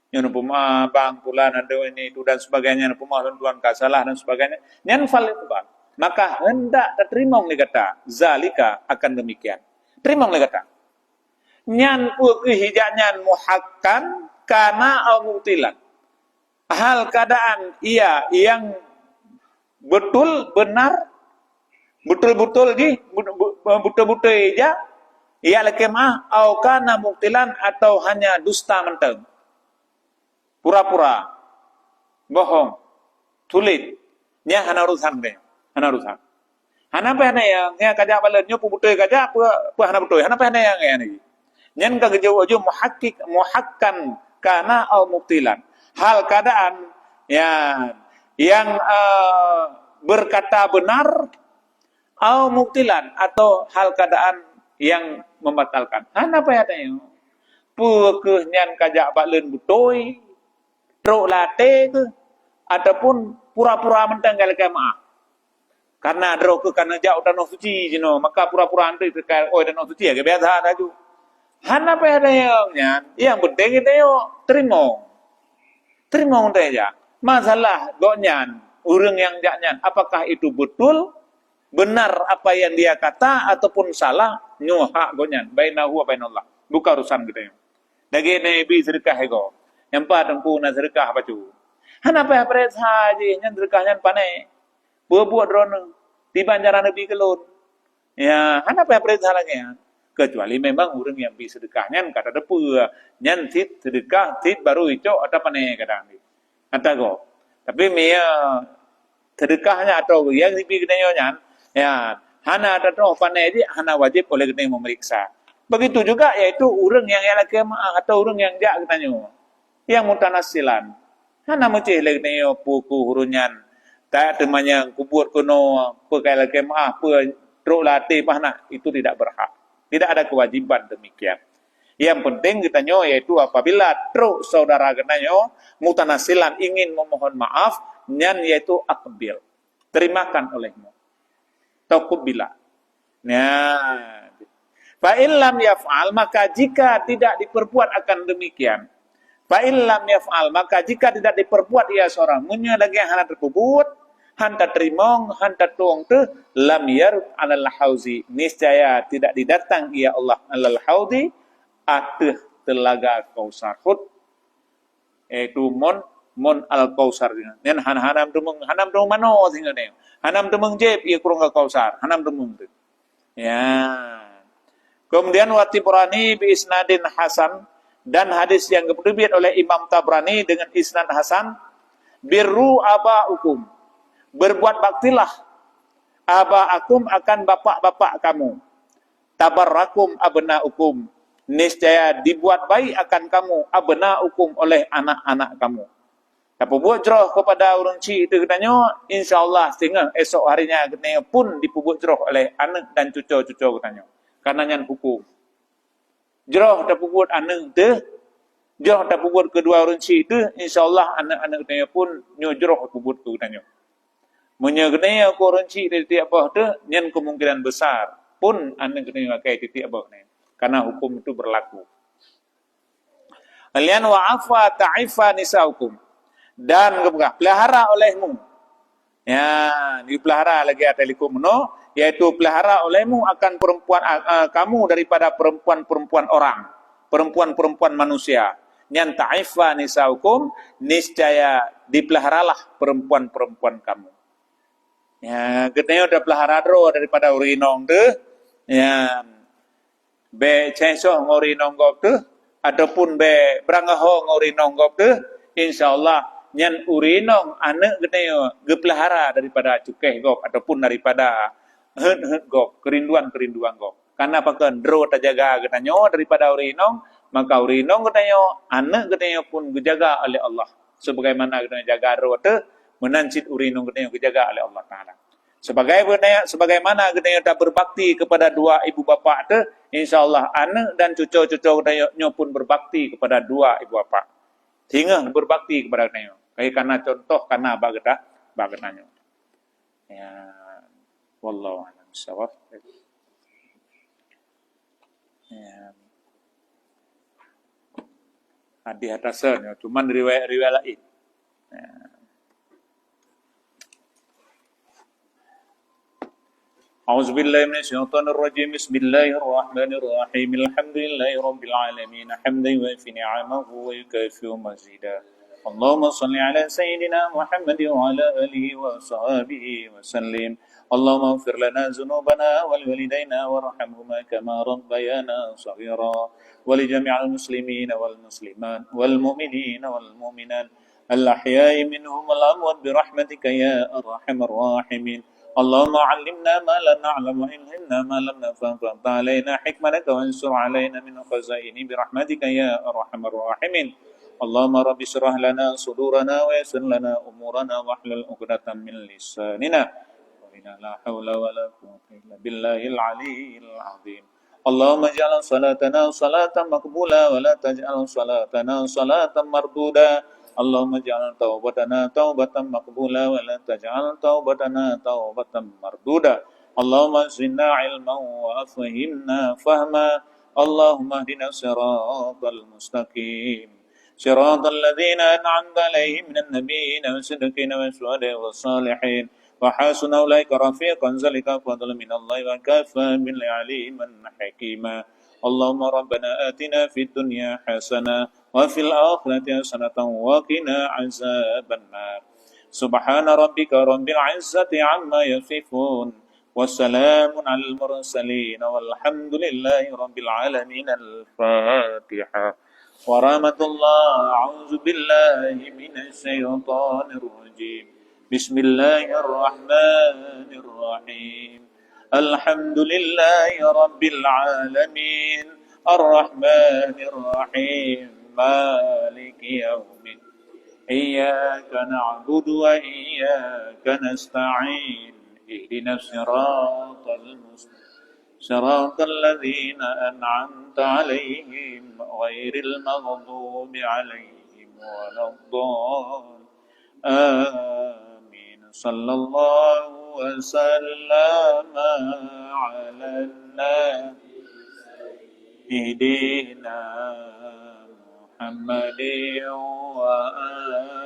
Yang puma bang pulan ada ini itu dan sebagainya, yang puma tuan kasalah dan sebagainya. Nyan fal itu bang. Maka hendak terima oleh kata zalika, akan demikian. Terima oleh kata. Nyan hijaknya muhakkan kana au mutilan. Hal keadaan ia yang benar betul-betul aja ia lekemah au kana muktilan, atau hanya dusta menteng, pura-pura bohong, tulit nya hana urusan. Hana apa yang kajak balennya putih kajak apa hana betul, hana apa yang ini nyen ka gejau aja muhakkan kana au muktilan, hal keadaan yang berkata benar au muktilan, atau hal keadaan yang membatalkan. Hana apa yang pukeuh nyan kajak balen butoi truk late ke, ataupun pura-pura mentang gal kemaah. Karena adro ke karena jauh danau suci jino, maka pura-pura antu terkait danau suci ya biasa aju. Hana apa yang penting kita yo terima aja. Masalah gonyan urang yang jaknyan, apakah itu betul benar apa yang dia kata ataupun salah, nyoha gonyan bainahu wa bainallah, bukan urusan kita yo. Dagi nabi sedekah ego yang padangku na sedekah bacu. Hana apa pres haji nyan sedekah nyan pane buat drone di banjaran nabi kelun. Ya, hana apa pres lagi ya. Kecuali memang orang yang bisa sedekahnya kata depu nyan tit sedekah tit baru ico atau pane kadang ni kata go. Tapi mia sedekahnya atau yang dipi kenyo nyan ya hana atau pane ji hana wajib oleh kita memeriksa. Begitu juga yaitu orang yang kemah atau orang yang jak katanya yang mutanasilan hana mecih lagi kenyo puku hurunyan tak temanya kubur kuno pekai kemah pe truk latih pahna, itu tidak berhak. Tidak ada kewajiban demikian. Yang penting kita nyo yaitu apabila truk saudara kita nyo mutanasilan ingin memohon maaf, nyan yaitu akbil, terimakan olehmu. Taqubila. Nah, fa illam yaf'al, maka jika tidak diperbuat akan demikian. Fa illam yaf'al, maka jika tidak diperbuat ia seorang munya lagi yang hana terpubut, hanta terimong, hanta tuang tu lam yarud alal hauzi, niscaya tidak didatang ia Allah alal haudi ateh telaga kausar hud, itu mon al kausar nen hanam demung mano singa ne hanam demung jeb ia kurang kausar hanam demung tu ya. Kemudian Watibrani bi isnadin hasan, dan hadis yang diriwayat oleh Imam Tabrani dengan isnad hasan, birru abaukum, berbuat baktilah abaakum akan bapak-bapak kamu, tabarrakum abnaukum, niscaya dibuat baik akan kamu abnaukum oleh anak-anak kamu. Tapi buat jroh kepada urunci itu katanya, insyaallah sehingga esok harinya katanya pun dipubut jroh oleh anak dan cucu-cucu katanya. Karena nyan hukum. Jroh dapubut anak tu, jroh dapubut kedua urunci itu, insyaallah anak-anak katanya pun nyojroh pubut tu katanya. Menyegenai aku renci dari tiap bah tu, nyen kemungkinan besar pun anda kena pakai titik bah ni. Karena hukum itu berlaku. Alian wa'afa ta'ifa nisaukum. Dan pelihara olehmu. Ya, dipelihara lagi atalikum no, yaitu pelihara olehmu akan perempuan kamu daripada perempuan-perempuan orang, perempuan-perempuan manusia. Nyan ta'ifa nisaukum, niscaya dipeliharalah perempuan-perempuan kamu. Ya, katanya udah pelihara dro daripada urinong tu. Ya, be cengsoh ngurinong gop tu, ataupun be berangaho ngurinong gop tu, insyaallah nyan urinong anak katanya gepelihara daripada cukeh gop ataupun daripada hen gop, kerinduan gop. Karena pakai dro terjaga katanya daripada urinong, maka urinong katanya anak katanya pun dijaga oleh Allah. Sebagaimana katanya jaga dro tu, menancit urinong katanya dijaga oleh Allah Taala. Sebagaimana katanya tak berbakti kepada dua ibu bapa tu, insyaallah anak dan cucu-cucu katanya pun berbakti kepada dua ibu bapa. Hingga berbakti kepada katanya. Karena contoh karena bagetanya. Ya, wallahu a'lam bishawab. Ya. Hadis atasan, cuman riwayat lain. Ya. أعوذ بالله من الشيطان الرجيم بسم الله الرحمن الرحيم الحمد لله رب العالمين حمدا يوافي نعمه ويكافئ مزيدا اللهم صل على سيدنا محمد وعلى آله وصحبه وسلم اللهم اغفر لنا ذنوبنا ولوالدينا وارحمهما كما ربيانا صغيرا ولجميع المسلمين والمسلمات والمؤمنين والمؤمنات الأحياء منهم والأموات برحمتك يا أرحم الراحمين اللهم علمنا ما لا نعلم وعلمنا ما لم نفهم فانت علينا حكمتك وانصر علينا من خزائن برحمتك يا ارحم الراحمين اللهم رب اشرح لنا صدورنا ويسر لنا امورنا واحلل عقدة من لساننا وإنا لا حول ولا قوة الا بالله العلي العظيم اللهم اجعل صلاتنا صلاة مقبولة ولا تجعل صلاتنا صلاة مردودة اللهم اجعل توبتنا توبة مقبولة ولا تجعل توبتنا توبة مردودة اللهم زدنا علما وافهمنا فهما اللهم اهدنا الصراط المستقيم صراط الذين أنعمت عليهم من النبيين والصديقين والشهداء والصالحين وحسن أولئك رفيقا ذلك فضل من الله وكفى بالله عليما حكيما اللهم ربنا آتنا في الدنيا حسنة وفي الآخرة حسنة وقنا عذاب النار سبحان ربك رب العزة عما يصفون والسلام على المرسلين والحمد لله رب العالمين الفاتحة ورحمة الله أعوذ بالله من الشيطان الرجيم بسم الله الرحمن الرحيم الحمد لله رب العالمين الرحمن الرحيم مالك يوم الدين إياك نعبد وإياك نستعين اهدنا الصراط المستقيم صراط الذين أنعمت عليهم غير المغضوب عليهم ولا الضالين آمين صلى الله وسلم على النبي سيدنا محمد وآله